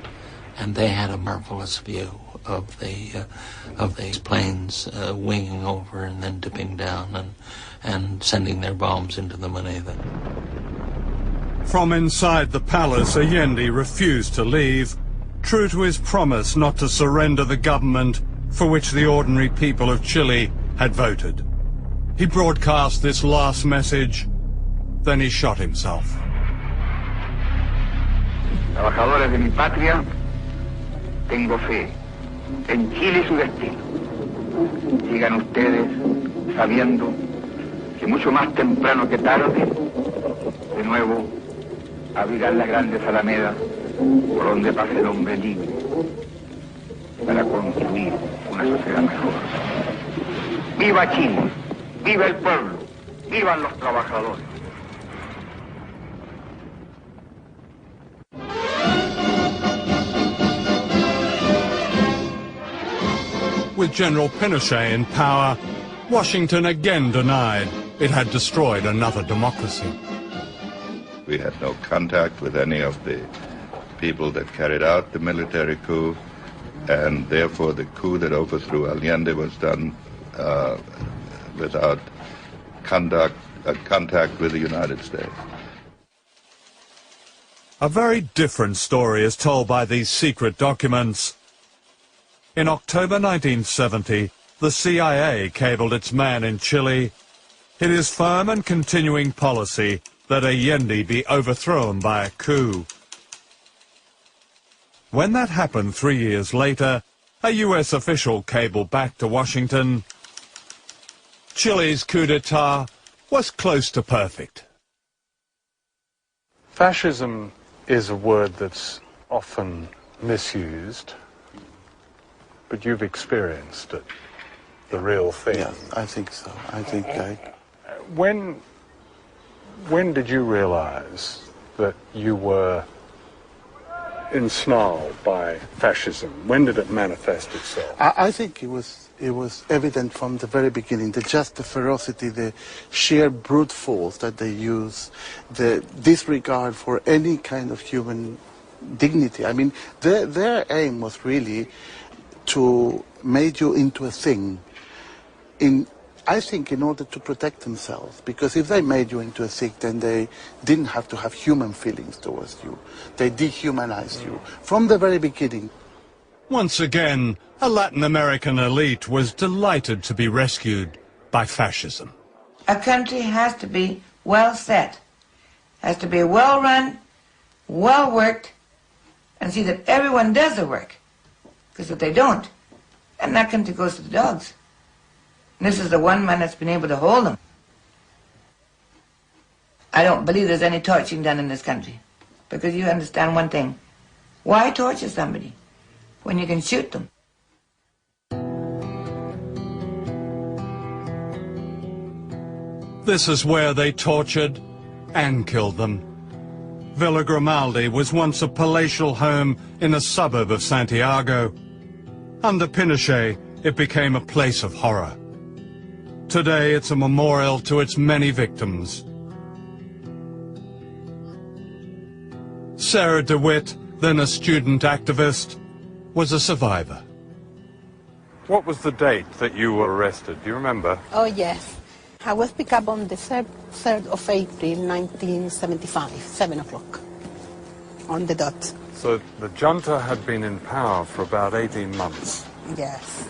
and they had a marvelous view of these planes winging over and then dipping down and sending their bombs into the Moneda. From inside the palace, Allende refused to leave, true to his promise not to surrender the government for which the ordinary people of Chile had voted. He broadcast this last message, then he shot himself. Trabajadores de mi patria, tengo fe en Chile y su destino. Sigan ustedes sabiendo que mucho más temprano que tarde, de nuevo abrirán las grandes alamedas por donde pase el hombre libre para construir una sociedad mejor. ¡Viva Chile! ¡Viva el pueblo! ¡Vivan los trabajadores! With General Pinochet in power, Washington again denied it had destroyed another democracy. We had no contact with any of the people that carried out the military coup, and therefore the coup that overthrew Allende was done without contact with the United States. A very different story is told by these secret documents. In October 1970, the CIA cabled its man in Chile. It is firm and continuing policy that Allende be overthrown by a coup. When that happened 3 years later, a US official cabled back to Washington. Chile's coup d'etat was close to perfect. Fascism is a word that's often misused, but you've experienced it, the real thing. Yeah, I think so. I think When did you realize that you were ensnarled by fascism? When did it manifest itself? I think it was evident from the very beginning, the ferocity, the sheer brute force that they use, the disregard for any kind of human dignity. I mean, their aim was really to make you into a thing, I think in order to protect themselves, because if they made you into a thing, then they didn't have to have human feelings towards you. They dehumanized you from the very beginning. Once again, a Latin American elite was delighted to be rescued by fascism. A country has to be well set, has to be well run, well worked, and see that everyone does the work. Because if they don't, then that country goes to the dogs. This is the one man that's been able to hold them. I don't believe there's any torturing done in this country. Because you understand one thing. Why torture somebody when you can shoot them? This is where they tortured and killed them. Villa Grimaldi was once a palatial home in a suburb of Santiago. Under Pinochet, it became a place of horror. Today, it's a memorial to its many victims. Sarah DeWitt, then a student activist, was a survivor. What was the date that you were arrested? Do you remember? Oh, yes. I was picked up on the 3rd of April, 1975, 7 o'clock, on the dot. So the junta had been in power for about 18 months. Yes.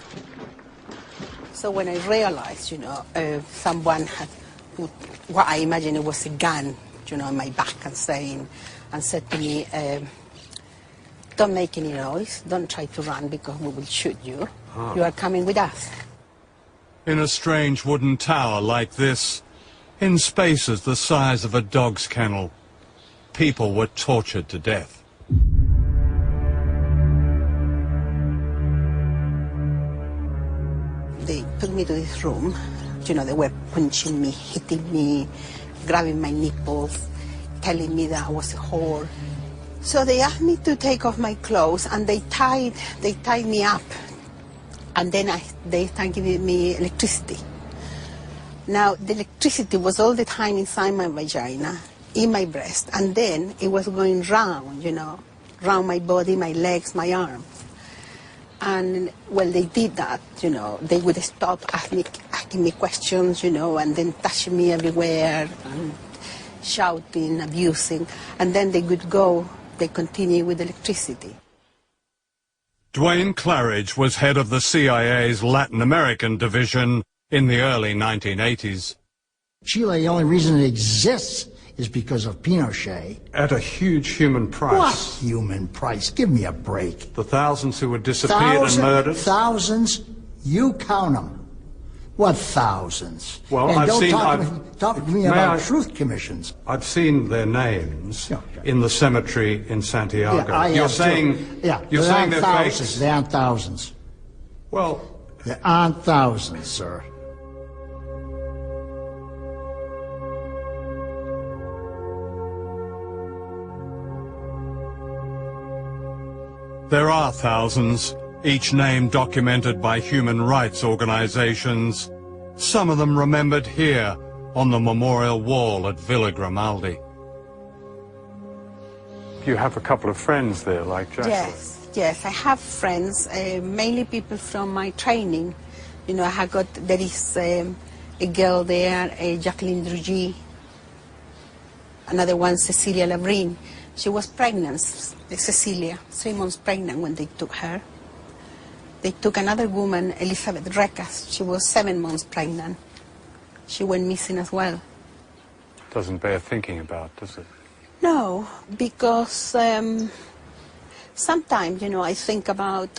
So when I realized, someone had put what I imagine it was a gun, in my back and said to me, don't make any noise, don't try to run because we will shoot you. You are coming with us. In a strange wooden tower like this, in spaces the size of a dog's kennel, people were tortured to death. They took me to this room. They were punching me, hitting me, grabbing my nipples, telling me that I was a whore. So they asked me to take off my clothes, and they tied me up. And then they started giving me electricity. Now, the electricity was all the time inside my vagina, in my breast, and then it was going round, round my body, my legs, my arms. And when they did that, they would stop asking me questions, and then touching me everywhere, and shouting, abusing, and then they would go, they continue with electricity. Duane Claridge was head of the CIA's Latin American division in the early 1980s. Chile, the only reason it exists is because of Pinochet. At a huge human price. What human price? Give me a break. The thousands who were disappeared and murdered? Thousands? You count them. What thousands? Well, and I've talk to me about truth commissions. I've seen their names in the cemetery in Santiago. Yeah, you're saying they're thousands. fakes? There aren't thousands. Well, there aren't thousands, sir. There are thousands, each name documented by human rights organizations, some of them remembered here on the memorial wall at Villa Grimaldi. You have a couple of friends there, like Jacqueline? Yes, I have friends, mainly people from my training. There is a girl there, Jacqueline Drugy, another one, Cecilia Labrin. She was pregnant, Cecilia, 3 months pregnant when they took her. They took another woman, Elizabeth Recas. She was 7 months pregnant. She went missing as well. Doesn't bear thinking about, does it? No, because sometimes, I think about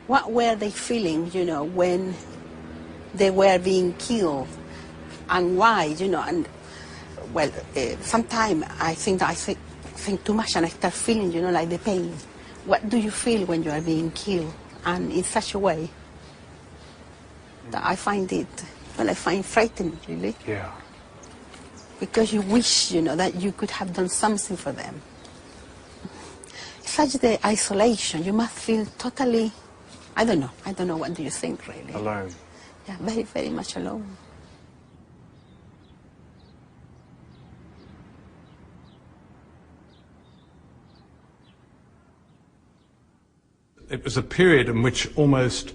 what were they feeling, when they were being killed, and why, and well, sometimes I think too much and I start feeling, like the pain. What do you feel when you are being killed? And in such a way that I find frightening, really. Yeah. Because you wish, that you could have done something for them. Such the isolation, you must feel totally, I don't know, what do you think, really? Alone. Yeah, very, very much alone. It was a period in which almost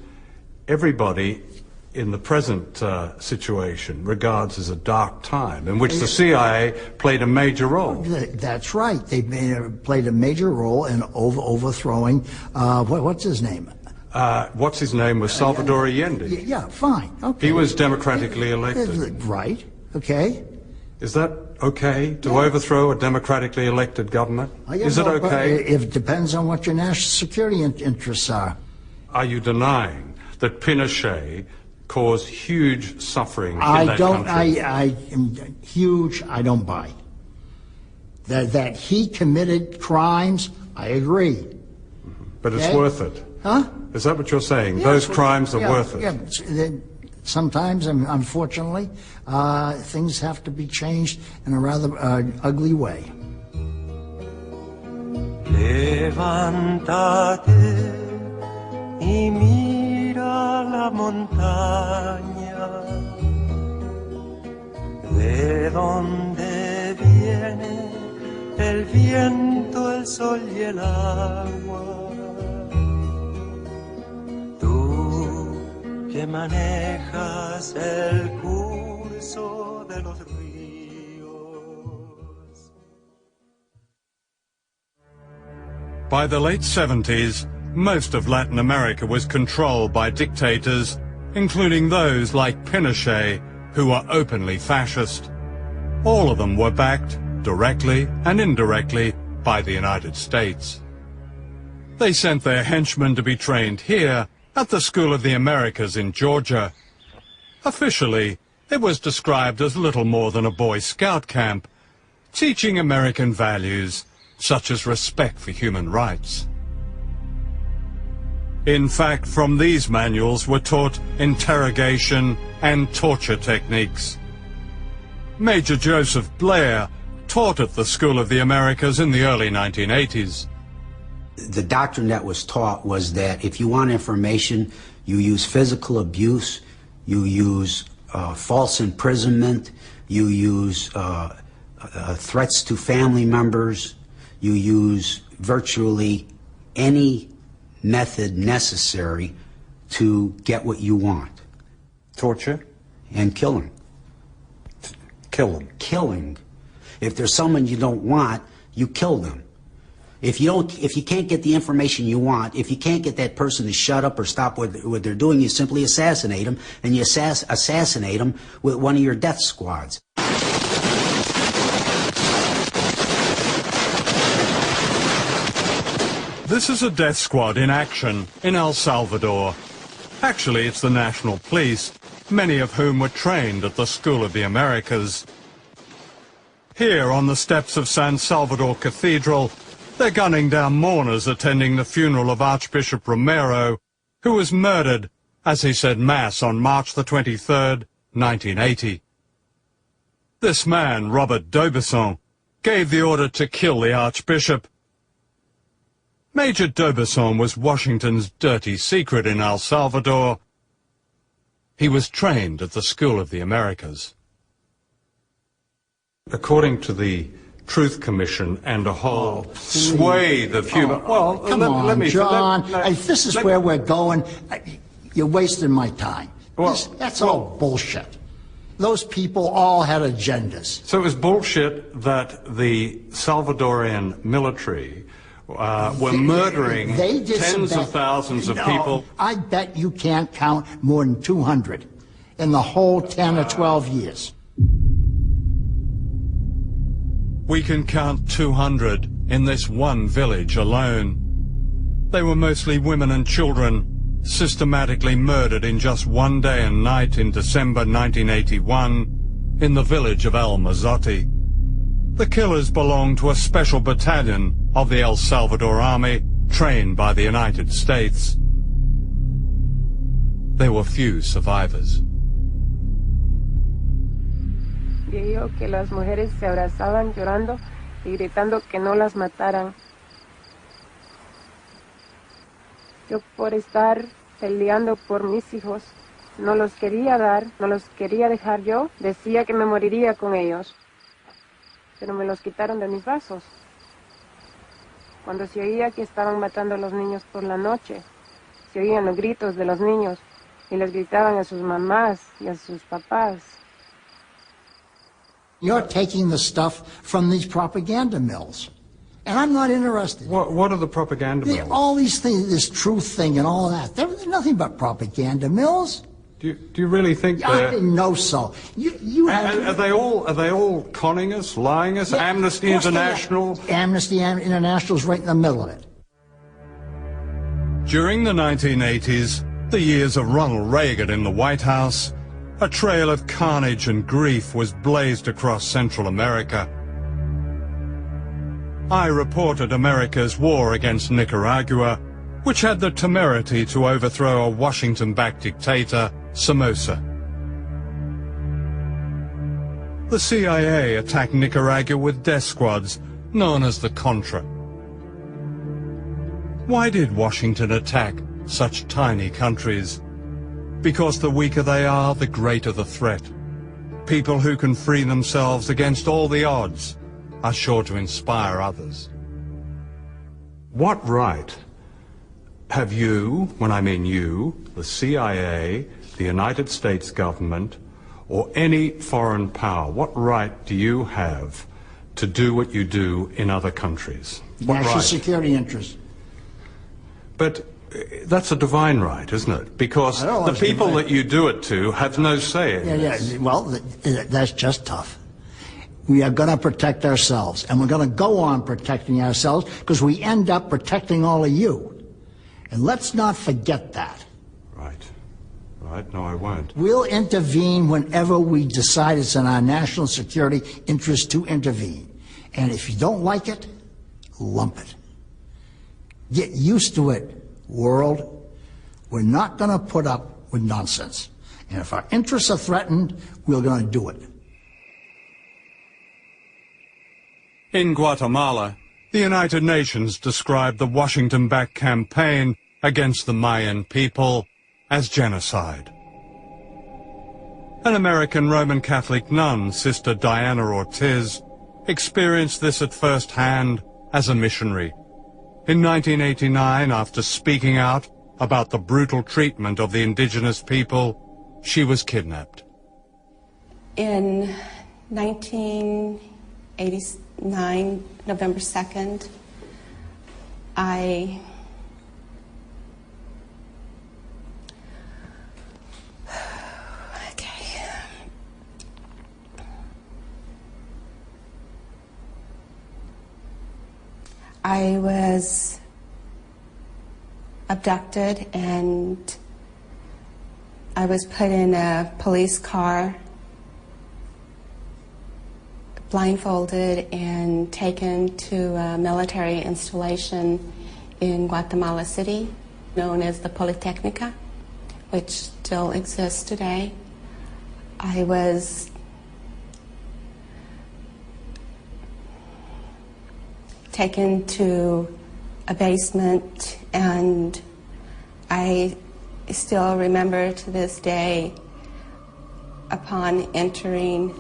everybody in the present situation regards as a dark time, in which the CIA played a major role. That's right. They played a major role in overthrowing, what's his name? What's his name was Salvador Allende. Yeah, fine. Okay. He was democratically elected. Right. Okay. Is that okay to overthrow a democratically elected government? Is it okay? It depends on what your national security interests are. Are you denying that Pinochet caused huge suffering in that country. Huge, I don't buy. That he committed crimes, I agree. But it's worth it. Huh? Is that what you're saying? Yeah, those crimes are worth it? Yeah. Sometimes, unfortunately, things have to be changed in a rather ugly way. Levántate y mira la montaña, de donde viene el viento, el sol y el agua. Tú que manejas el curso de los ríos. By the late 70s, most of Latin America was controlled by dictators, including those like Pinochet, who were openly fascist. All of them were backed, directly and indirectly, by the United States. They sent their henchmen to be trained here at the School of the Americas in Georgia. Officially, it was described as little more than a Boy Scout camp, teaching American values such as respect for human rights. In fact, from these manuals were taught interrogation and torture techniques. Major Joseph Blair taught at the School of the Americas in the early 1980s. The doctrine that was taught was that if you want information, you use physical abuse, you use false imprisonment, you use threats to family members, you use virtually any method necessary to get what you want. Torture? And killing. Killing? Killing. If there's someone you don't want, you kill them. If you can't get the information you want, if you can't get that person to shut up or stop what they're doing, you simply assassinate them, and you assassinate them with one of your death squads. This is a death squad in action in El Salvador. Actually, it's the National Police, many of whom were trained at the School of the Americas. Here on the steps of San Salvador Cathedral, they're gunning down mourners attending the funeral of Archbishop Romero, who was murdered as he said Mass on March the 23rd, 1980. This man, Robert D'Aubusson, gave the order to kill the Archbishop. Major D'Aubusson was Washington's dirty secret in El Salvador. He was trained at the School of the Americas. According to the Truth Commission and a whole swathe of human... Let me, John, this is where we're going. You're wasting my time. That's all bullshit. Those people all had agendas. So it was bullshit that the Salvadorian military were murdering tens of thousands of people. I bet you can't count more than 200 in the whole 10 or 12 years. We can count 200 in this one village alone. They were mostly women and children, systematically murdered in just one day and night in December 1981 in the village of El Mazote. The killers belonged to a special battalion of the El Salvador Army, trained by the United States. There were few survivors. Dijo que las mujeres se abrazaban llorando y gritando que no las mataran. Yo por estar peleando por mis hijos, no los quería dar, no los quería dejar yo, decía que me moriría con ellos. Pero me los quitaron de mis brazos. Cuando se oía que estaban matando a los niños por la noche, se oían los gritos de los niños y les gritaban a sus mamás y a sus papás. You're taking the stuff from these propaganda mills. And I'm not interested. What are the propaganda mills? All these things, this truth thing and all that. They're nothing but propaganda mills. Do you really think I didn't know so. Are they all conning us, lying us? Yeah, Amnesty International? Amnesty International is right in the middle of it. During the 1980s, The years of Ronald Reagan in the White House, a trail of carnage and grief was blazed across Central America. I reported America's war against Nicaragua, which had the temerity to overthrow a Washington-backed dictator, Somoza. The CIA attacked Nicaragua with death squads known as the Contra. Why did Washington attack such tiny countries? Because the weaker they are, the greater the threat. People who can free themselves against all the odds are sure to inspire others. What right have you, when I mean you, the CIA, the United States government, or any foreign power, what right do you have to do what you do in other countries? What National right? security interests. But that's a divine right, isn't it? Because the people that you do it to have no say in it. Yeah. Well, that's just tough. We are going to protect ourselves, and we're going to go on protecting ourselves because we end up protecting all of you. And let's not forget that. Right, no, I won't. We'll intervene whenever we decide it's in our national security interest to intervene. And if you don't like it, lump it. Get used to it, world. We're not going to put up with nonsense. And if our interests are threatened, we're going to do it. In Guatemala, the United Nations described the Washington-backed campaign against the Mayan people as genocide. An American Roman Catholic nun, Sister Diana Ortiz, experienced this at first hand as a missionary. In 1989, after speaking out about the brutal treatment of the indigenous people, she was kidnapped. In 1989, November 2nd, I was abducted and I was put in a police car, blindfolded and taken to a military installation in Guatemala City, known as the Polytechnica, which still exists today. I was taken to a basement, and I still remember to this day, upon entering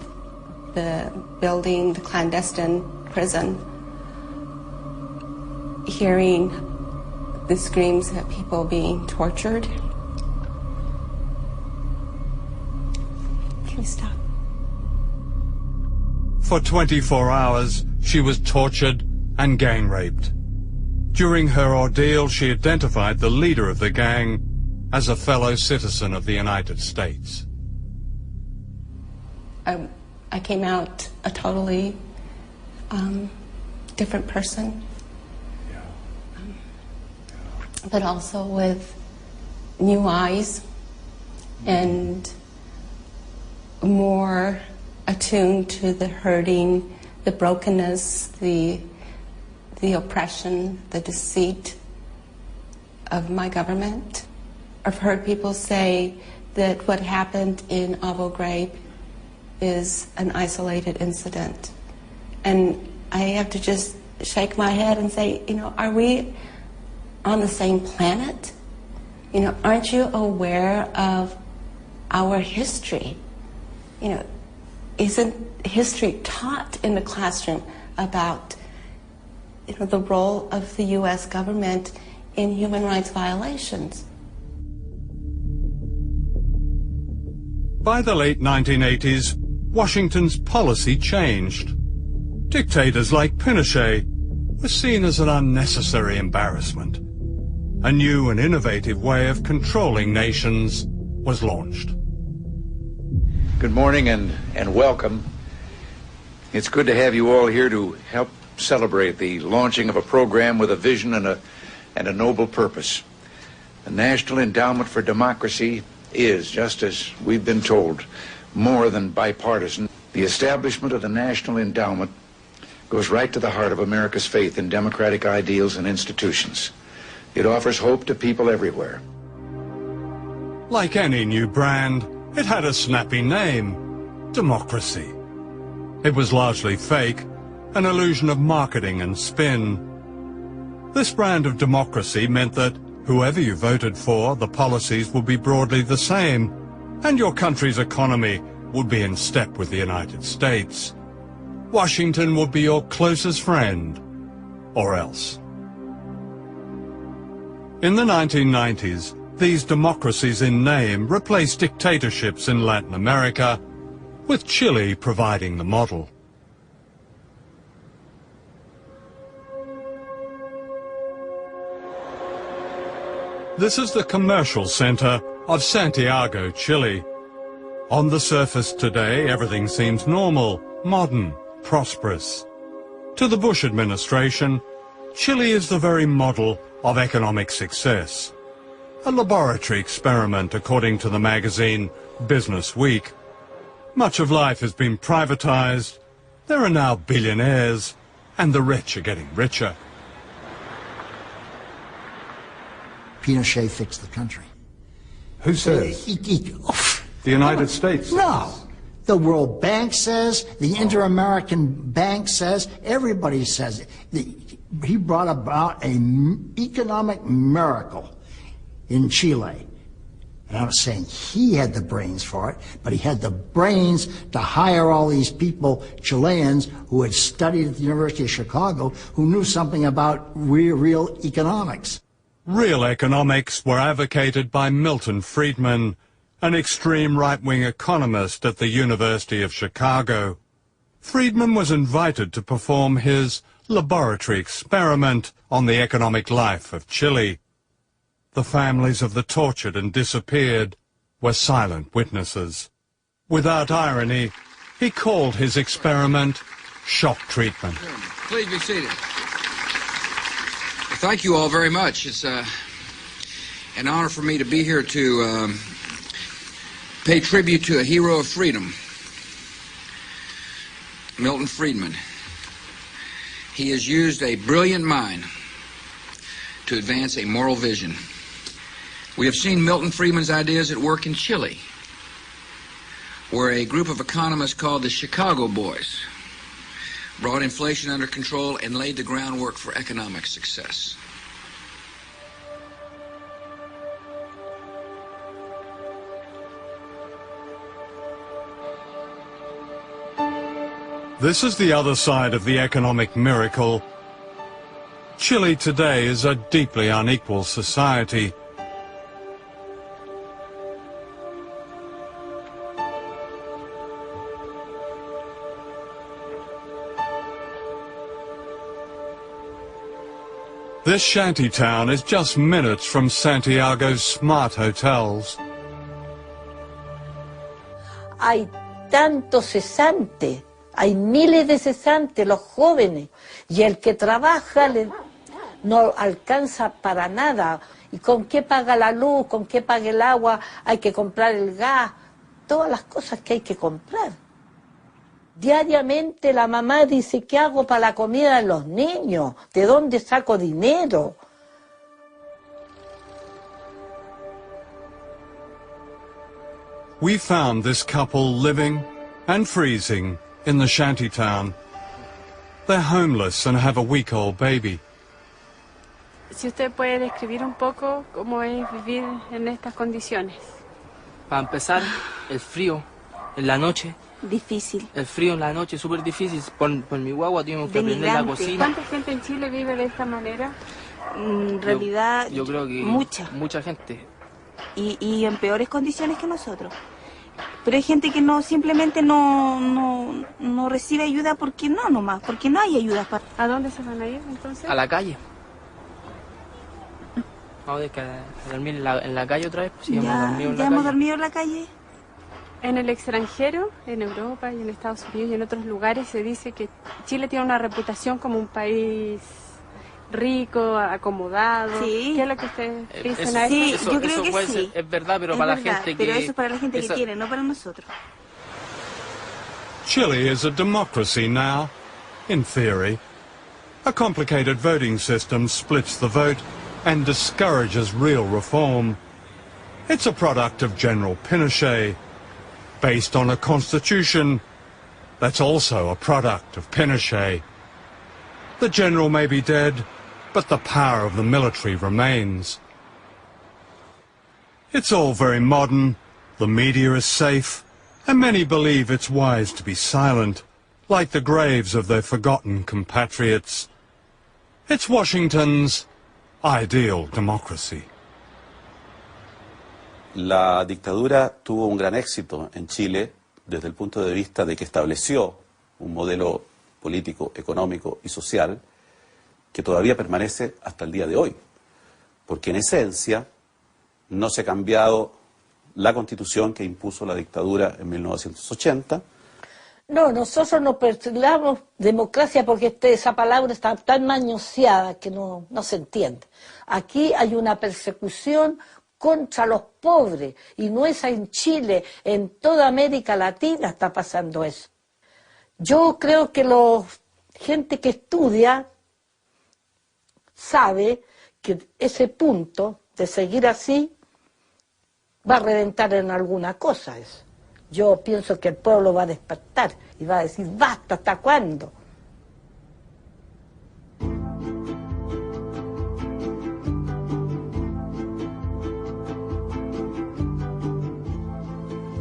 the building, the clandestine prison, hearing the screams of people being tortured. Can you stop? For 24 hours, she was tortured and gang raped. During her ordeal, she identified the leader of the gang as a fellow citizen of the United States. I came out a totally different person, but also with new eyes and more attuned to the hurting, the brokenness, the oppression, the deceit of my government. I've heard people say that what happened in Abu Ghraib is an isolated incident. And I have to just shake my head and say, are we on the same planet? Aren't you aware of our history? Isn't history taught in the classroom about the role of the U.S. government in human rights violations? By the late 1980s, Washington's policy changed. Dictators like Pinochet were seen as an unnecessary embarrassment. A new and innovative way of controlling nations was launched. Good morning and welcome. It's good to have you all here to help celebrate the launching of a program with a vision and a noble purpose. The National Endowment for Democracy is, just as we've been told, more than bipartisan. The establishment of the National Endowment goes right to the heart of America's faith in democratic ideals and institutions. It offers hope to people everywhere. Like any new brand, it had a snappy name: democracy. It was largely fake, an illusion of marketing and spin. This brand of democracy meant that whoever you voted for, the policies would be broadly the same, and your country's economy would be in step with the United States. Washington would be your closest friend, or else. In the 1990s, these democracies in name replaced dictatorships in Latin America, with Chile providing the model. This is the commercial center of Santiago, Chile. On the surface today, everything seems normal, modern, prosperous. To the Bush administration, Chile is the very model of economic success. A laboratory experiment, according to the magazine Business Week. Much of life has been privatized. There are now billionaires, and the rich are getting richer. Pinochet fixed the country. Who says? The United States says. No. The World Bank says, the Inter-American Bank says, everybody says it. He brought about an economic miracle in Chile. And I'm saying he had the brains for it, but he had the brains to hire all these people, Chileans, who had studied at the University of Chicago, who knew something about real economics. Real economics were advocated by Milton Friedman, an extreme right-wing economist at the University of Chicago. Friedman was invited to perform his laboratory experiment on the economic life of Chile. The families of the tortured and disappeared were silent witnesses. Without irony, he called his experiment shock treatment. Please be seated. Thank you all very much. It's an honor for me to be here to pay tribute to a hero of freedom, Milton Friedman. He has used a brilliant mind to advance a moral vision. We have seen Milton Friedman's ideas at work in Chile, where a group of economists called the Chicago Boys brought inflation under control and laid the groundwork for economic success. This is the other side of the economic miracle. Chile today is a deeply unequal society. This shanty town is just minutes from Santiago's smart hotels. Hay tantos cesantes, hay miles de cesantes, los jóvenes, y el que trabaja no alcanza para nada. ¿Y con qué paga la luz? ¿Con qué paga el agua? Hay que comprar el gas, todas las cosas que hay que comprar. Diariamente la mamá dice, ¿qué hago para la comida de los niños? ¿De dónde saco dinero? We found this couple living and freezing in the shantytown. They're homeless and have a week-old baby. Si usted puede describir un poco cómo es vivir en estas condiciones. Para empezar, el frío en la noche. Difícil. El frío en la noche es súper difícil. Por mi guagua tuvimos que aprender la cocina. ¿Cuánta gente en Chile vive de esta manera? En realidad, yo creo que mucha gente. Y en peores condiciones que nosotros. Pero hay gente que no simplemente no recibe ayuda porque no nomás, porque no hay ayuda para... ¿A dónde se van a ir entonces? A la calle. Vamos a dormir en la calle otra vez. Pues, ya hemos dormido en la calle. En el extranjero, en Europa y en Estados Unidos y en otros lugares se dice que Chile tiene una reputación como un país rico, acomodado. Sí. ¿Qué es lo que ustedes dicen Eso, a eso? Sí, eso, yo creo eso que puede sí. ser, es verdad, pero Es para verdad, la gente pero que... eso es para la gente que esa- quiere, no para nosotros. Chile is a democracy now, in theory. A complicated voting system splits the vote and discourages real reform. It's a product of General Pinochet, based on a constitution that's also a product of Pinochet. The general may be dead, but the power of the military remains. It's all very modern, the media is safe, and many believe it's wise to be silent, like the graves of their forgotten compatriots. It's Washington's ideal democracy. La dictadura tuvo un gran éxito en Chile desde el punto de vista de que estableció un modelo político, económico y social que todavía permanece hasta el día de hoy, porque en esencia no se ha cambiado la constitución que impuso la dictadura en 1980. No, nosotros no perseguimos democracia porque esa palabra está tan manoseada que no se entiende. Aquí hay una persecución contra los pobres, y no es en Chile, en toda América Latina está pasando eso. Yo creo que la gente que estudia sabe que ese punto de seguir así va a reventar en alguna cosa eso. Yo pienso que el pueblo va a despertar y va a decir, basta, ¿hasta cuándo?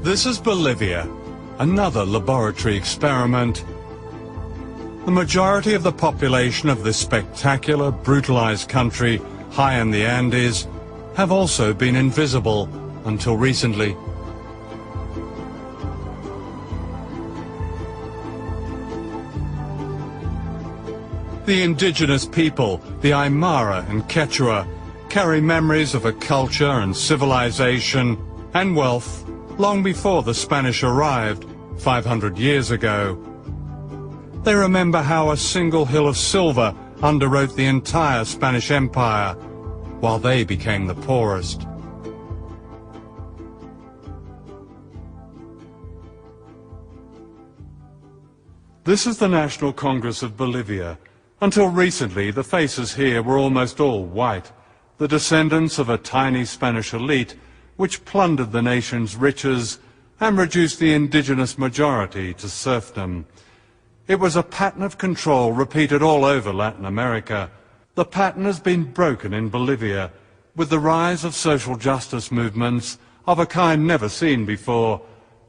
This is Bolivia, another laboratory experiment. The majority of the population of this spectacular, brutalized country high in the Andes have also been invisible until recently. The indigenous people, the Aymara and Quechua, carry memories of a culture and civilization and wealth long before the Spanish arrived 500 years ago. They remember how a single hill of silver underwrote the entire Spanish Empire, while they became the poorest. This is the National Congress of Bolivia. Until recently, the faces here were almost all white, the descendants of a tiny Spanish elite which plundered the nation's riches and reduced the indigenous majority to serfdom. It was a pattern of control repeated all over Latin America. The pattern has been broken in Bolivia with the rise of social justice movements of a kind never seen before,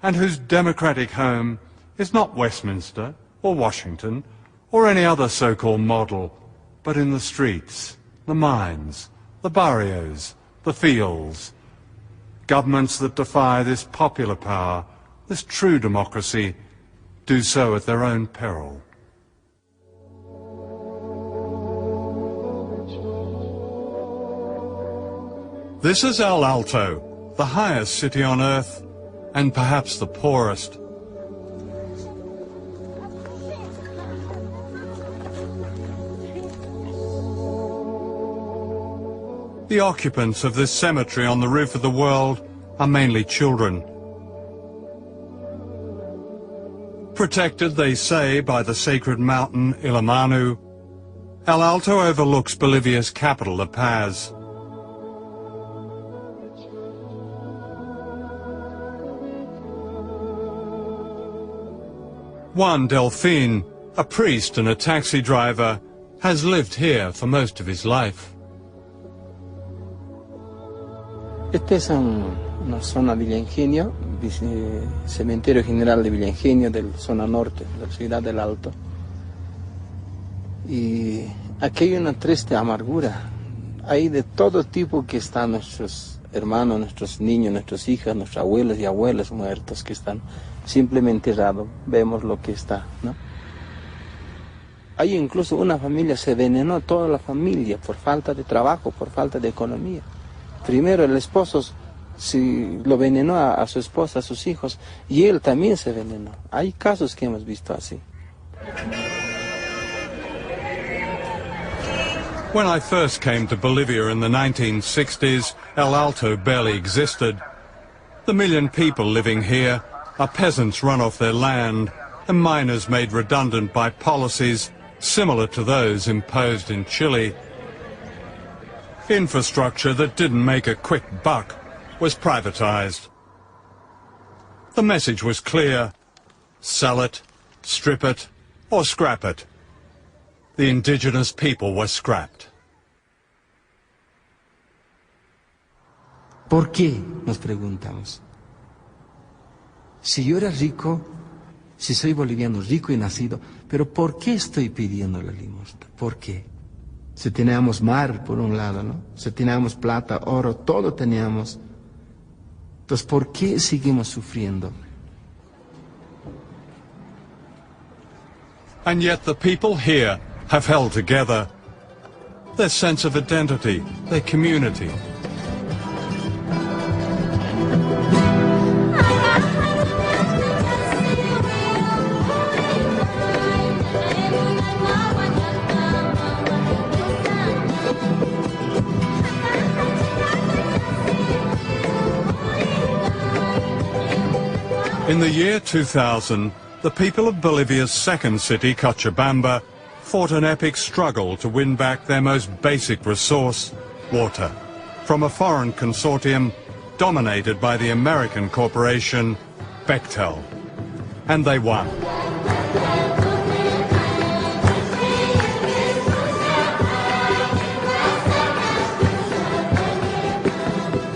and whose democratic home is not Westminster or Washington or any other so-called model, but in the streets, the mines, the barrios, the fields. Governments that defy this popular power, this true democracy, do so at their own peril. This is El Alto, the highest city on earth, and perhaps the poorest. The occupants of this cemetery on the roof of the world are mainly children. Protected, they say, by the sacred mountain Illimani, El Alto overlooks Bolivia's capital, La Paz. Juan Delfin, a priest and a taxi driver, has lived here for most of his life. Esta es una zona de Villa Ingenio, cementerio general de Villa Ingenio, de la zona norte, de la ciudad del Alto. Y aquí hay una triste amargura. Hay de todo tipo que están nuestros hermanos, nuestros niños, nuestras hijas, nuestros abuelos y abuelas muertos que están simplemente enterrados. Vemos lo que está, ¿no? Hay incluso una familia, se envenenó toda la familia por falta de trabajo, por falta de economía. Primero el esposo lo envenenó a su esposa, a sus hijos, y él también se envenenó. Hay casos que hemos visto así. When I first came to Bolivia in the 1960s, El Alto barely existed. The million people living here are peasants run off their land and miners made redundant by policies similar to those imposed in Chile. Infrastructure that didn't make a quick buck was privatized. The message was clear: sell it, strip it, or scrap it. The indigenous people were scrapped. ¿Por qué? Nos preguntamos. Si yo era rico, si soy boliviano rico y nacido, pero ¿por qué estoy pidiendo la limosna? ¿Por qué? Si teníamos mar por un lado, ¿no? Si teníamos plata, oro, todo teníamos. Entonces, ¿por qué seguimos sufriendo? And yet the people here have held together. Their sense of identity, their community. In the year 2000, the people of Bolivia's second city, Cochabamba, fought an epic struggle to win back their most basic resource, water, from a foreign consortium dominated by the American corporation Bechtel. And they won.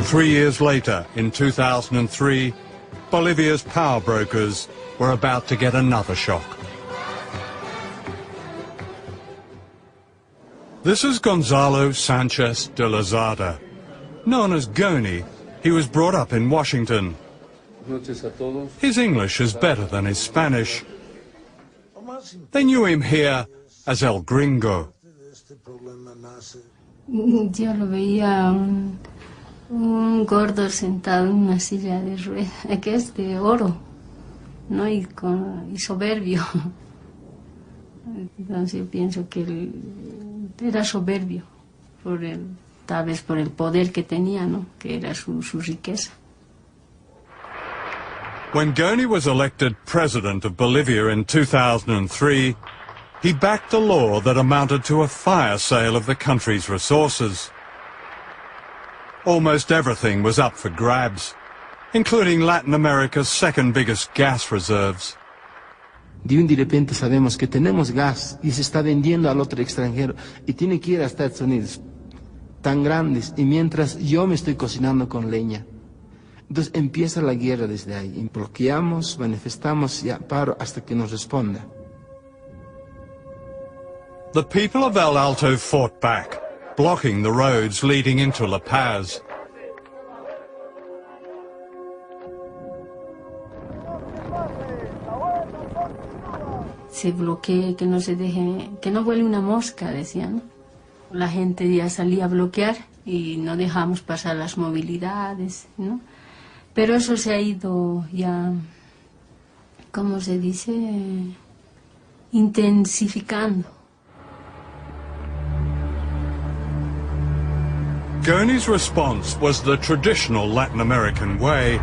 Three years later, in 2003, Bolivia's power brokers were about to get another shock. This is Gonzalo Sanchez de Lozada. Known as Goni, he was brought up in Washington. His English is better than his Spanish. They knew him here as El Gringo. Yo lo veía un gordo sentado en una silla de ruedas, que es de oro, ¿no? Y soberbio. Entonces yo pienso que él era soberbio, tal vez por el poder que tenía, ¿no? Que era su riqueza. When Goni was elected president of Bolivia in 2003, he backed a law that amounted to a fire sale of the country's resources. Almost everything was up for grabs, including Latin America's second biggest gas reserves. De un de repente sabemos que tenemos gas y se está vendiendo al otro extranjero y tiene que ir a Estados Unidos, tan grandes, y mientras yo me estoy cocinando con leña. Entonces empieza la guerra desde ahí, y bloqueamos, manifestamos y paro hasta que nos responda. The people of El Alto fought back, blocking the roads leading into La Paz. Se bloquee, que no se deje, que no vuele una mosca, decían. La gente ya salía a bloquear y no dejamos pasar las movilidades, ¿no? Pero eso se ha ido ya, ¿cómo se dice? Intensificando. Goni's response was the traditional Latin American way.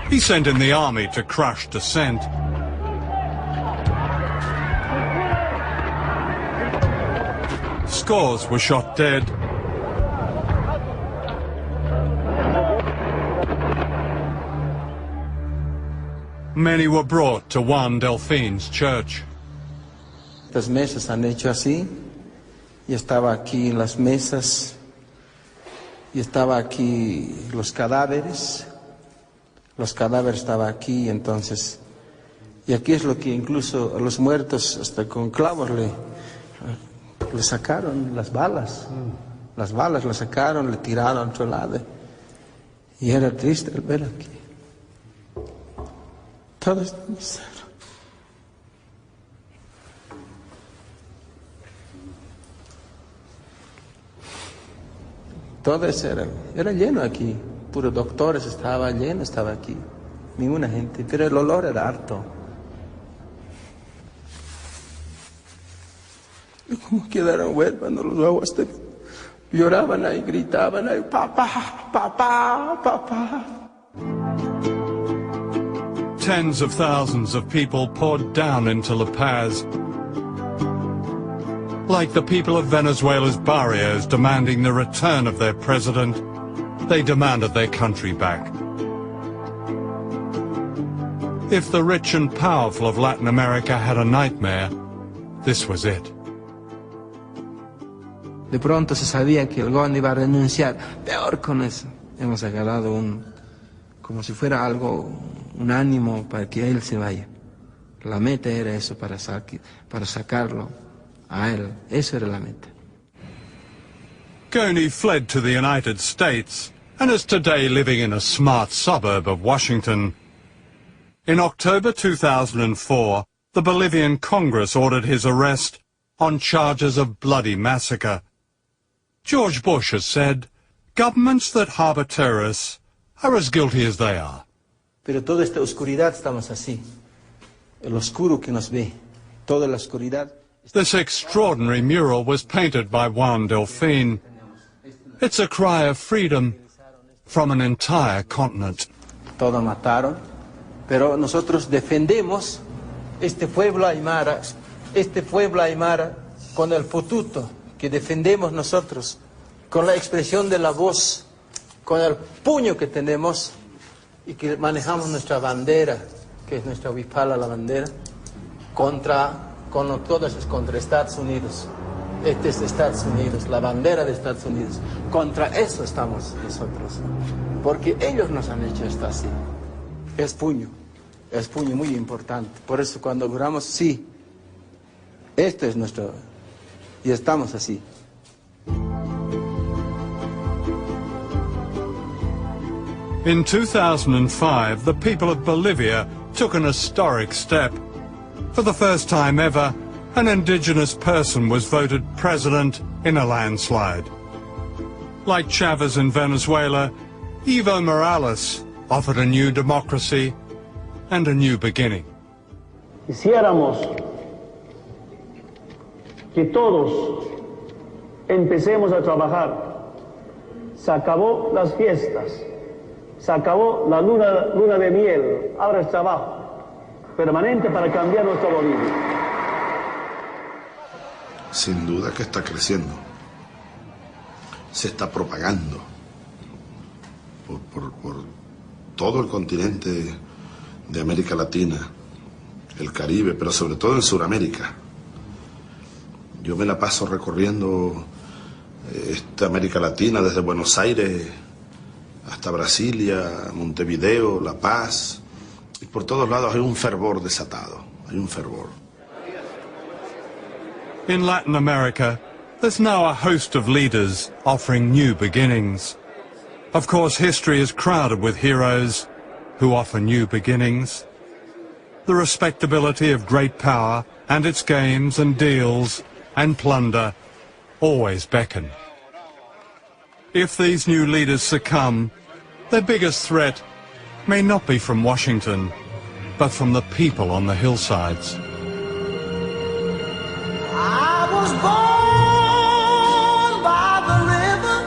He sent in the army to crush dissent. Scores were shot dead. Many were brought to Juan Delfin's church. Las mesas han hecho así, y estaba aquí las mesas, y estaba aquí los cadáveres estaban aquí, entonces, y aquí es lo que incluso a los muertos hasta con clavos le sacaron las balas las sacaron, le tiraron a otro lado, y era triste el ver aquí todo esto. Todo eso era lleno aquí, puros doctores estaba lleno, estaba aquí, ninguna gente, pero el olor era harto. Como quedaron huérfanos los aguas, lloraban ahí, gritaban ahí, papá, papá, papá. Tens of thousands of people poured down into La Paz, like the people of Venezuela's barrios demanding the return of their president. They demanded their country back. If the rich and powerful of Latin America had a nightmare, this was it. De pronto se sabía que el Gondi iba a renunciar. Peor con eso. Hemos agarrado como si fuera algo, un ánimo para que él se vaya. La meta era eso, para sacarlo a él. Eso era la meta. Goni fled to the United States and is today living in a smart suburb of Washington. In October 2004, the Bolivian Congress ordered his arrest on charges of bloody massacre. George Bush has said, governments that harbor terrorists are as guilty as they are. Pero toda esta oscuridad estamos así. El oscuro que nos ve. Toda la oscuridad. This extraordinary mural was painted by Juan Delfin. It's a cry of freedom from an entire continent. Todo mataron, pero nosotros defendemos este pueblo aymara con el pututo que defendemos nosotros, con la expresión de la voz, con el puño que tenemos y que manejamos nuestra bandera, que es nuestra huipala, la bandera, contra Estados Unidos. Este es Estados Unidos, la bandera de Estados Unidos. Contra eso estamos nosotros, porque ellos nos han hecho esto así. Es puño muy importante. Por eso cuando juramos, sí, esto es nuestro, y estamos así. In 2005, the people of Bolivia took an historic step. For the first time ever, an indigenous person was voted president in a landslide. Like Chavez in Venezuela, Evo Morales offered a new democracy and a new beginning. Quisiéramos que todos empecemos a trabajar. Se acabó las fiestas, se acabó la luna de miel, ahora es trabajo permanente para cambiar nuestra Bolivia. Sin duda que está creciendo, se está propagando por todo el continente de América Latina, el Caribe, pero sobre todo en Sudamérica. Yo me la paso recorriendo esta América Latina desde Buenos Aires hasta Brasilia, Montevideo, La Paz, y por todos lados hay un fervor desatado, hay un fervor. In Latin America, there's now a host of leaders offering new beginnings. Of course, history is crowded with heroes who offer new beginnings. The respectability of great power and its games and deals and plunder always beckon. If these new leaders succumb, their biggest threat may not be from Washington, but from the people on the hillsides. I was born by the river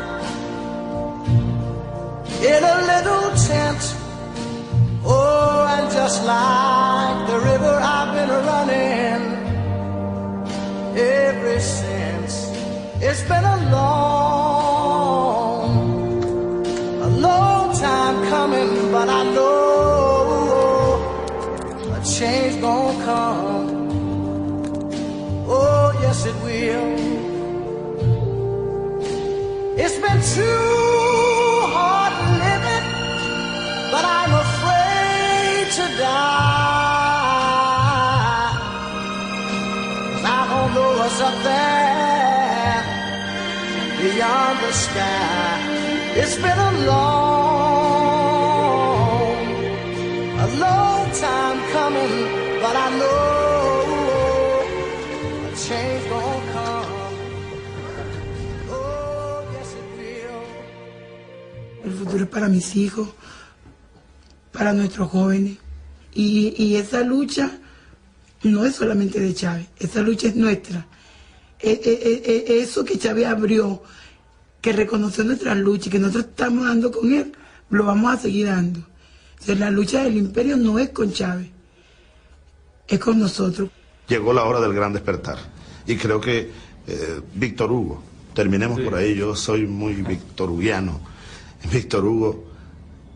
in a little tent. Oh, and just like the river I've been running ever since. It's been a long time coming, but I know a change gonna come. Oh, yes it will. It's been too hard living, but I'm afraid to die. 'Cause I don't know what's up there beyond the sky. It's been a long time coming, but I know a change gonna come. Oh, yes it will. El futuro es para mis hijos, para nuestros jóvenes. Y esa lucha no es solamente de Chávez, esa lucha es nuestra. eso que Chávez abrió, que reconoció nuestras luchas y que nosotros estamos dando con él, lo vamos a seguir dando. O sea, la lucha del imperio no es con Chávez, es con nosotros. Llegó la hora del gran despertar. Y creo que Víctor Hugo, terminemos por ahí, yo soy muy victorugiano. Víctor Hugo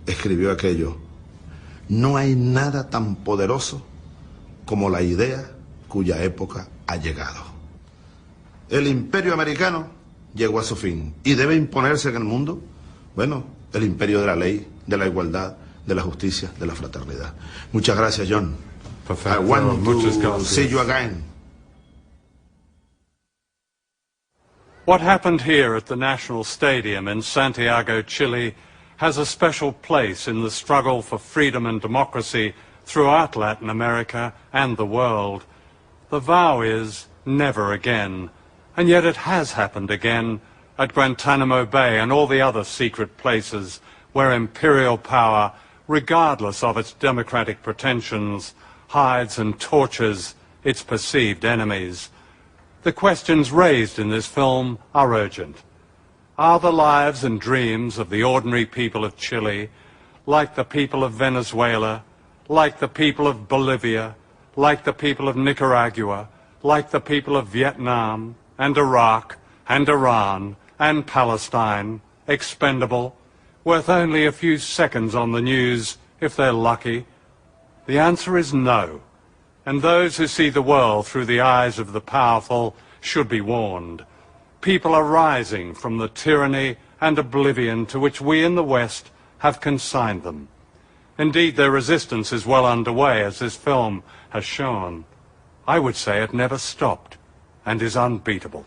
escribió aquello: no hay nada tan poderoso como la idea cuya época ha llegado. El imperio americano llegó a su fin y debe imponerse en el mundo, bueno, el imperio de la ley, de la igualdad, de la justicia, de la fraternidad. Muchas gracias, John. Perfecto. I want Muchas to gracias. see you again. What happened here at the National Stadium in Santiago, Chile, has a special place in the struggle for freedom and democracy throughout Latin America and the world. The vow is never again, and yet it has happened again at Guantanamo Bay and all the other secret places where imperial power, regardless of its democratic pretensions, hides and tortures its perceived enemies. The questions raised in this film are urgent. Are the lives and dreams of the ordinary people of Chile, like the people of Venezuela, like the people of Bolivia, like the people of Nicaragua, like the people of Vietnam and Iraq and Iran and Palestine, expendable, worth only a few seconds on the news if they're lucky? The answer is no. And those who see the world through the eyes of the powerful should be warned. People are rising from the tyranny and oblivion to which we in the West have consigned them. Indeed, their resistance is well underway, as this film has shown. I would say it never stopped and is unbeatable.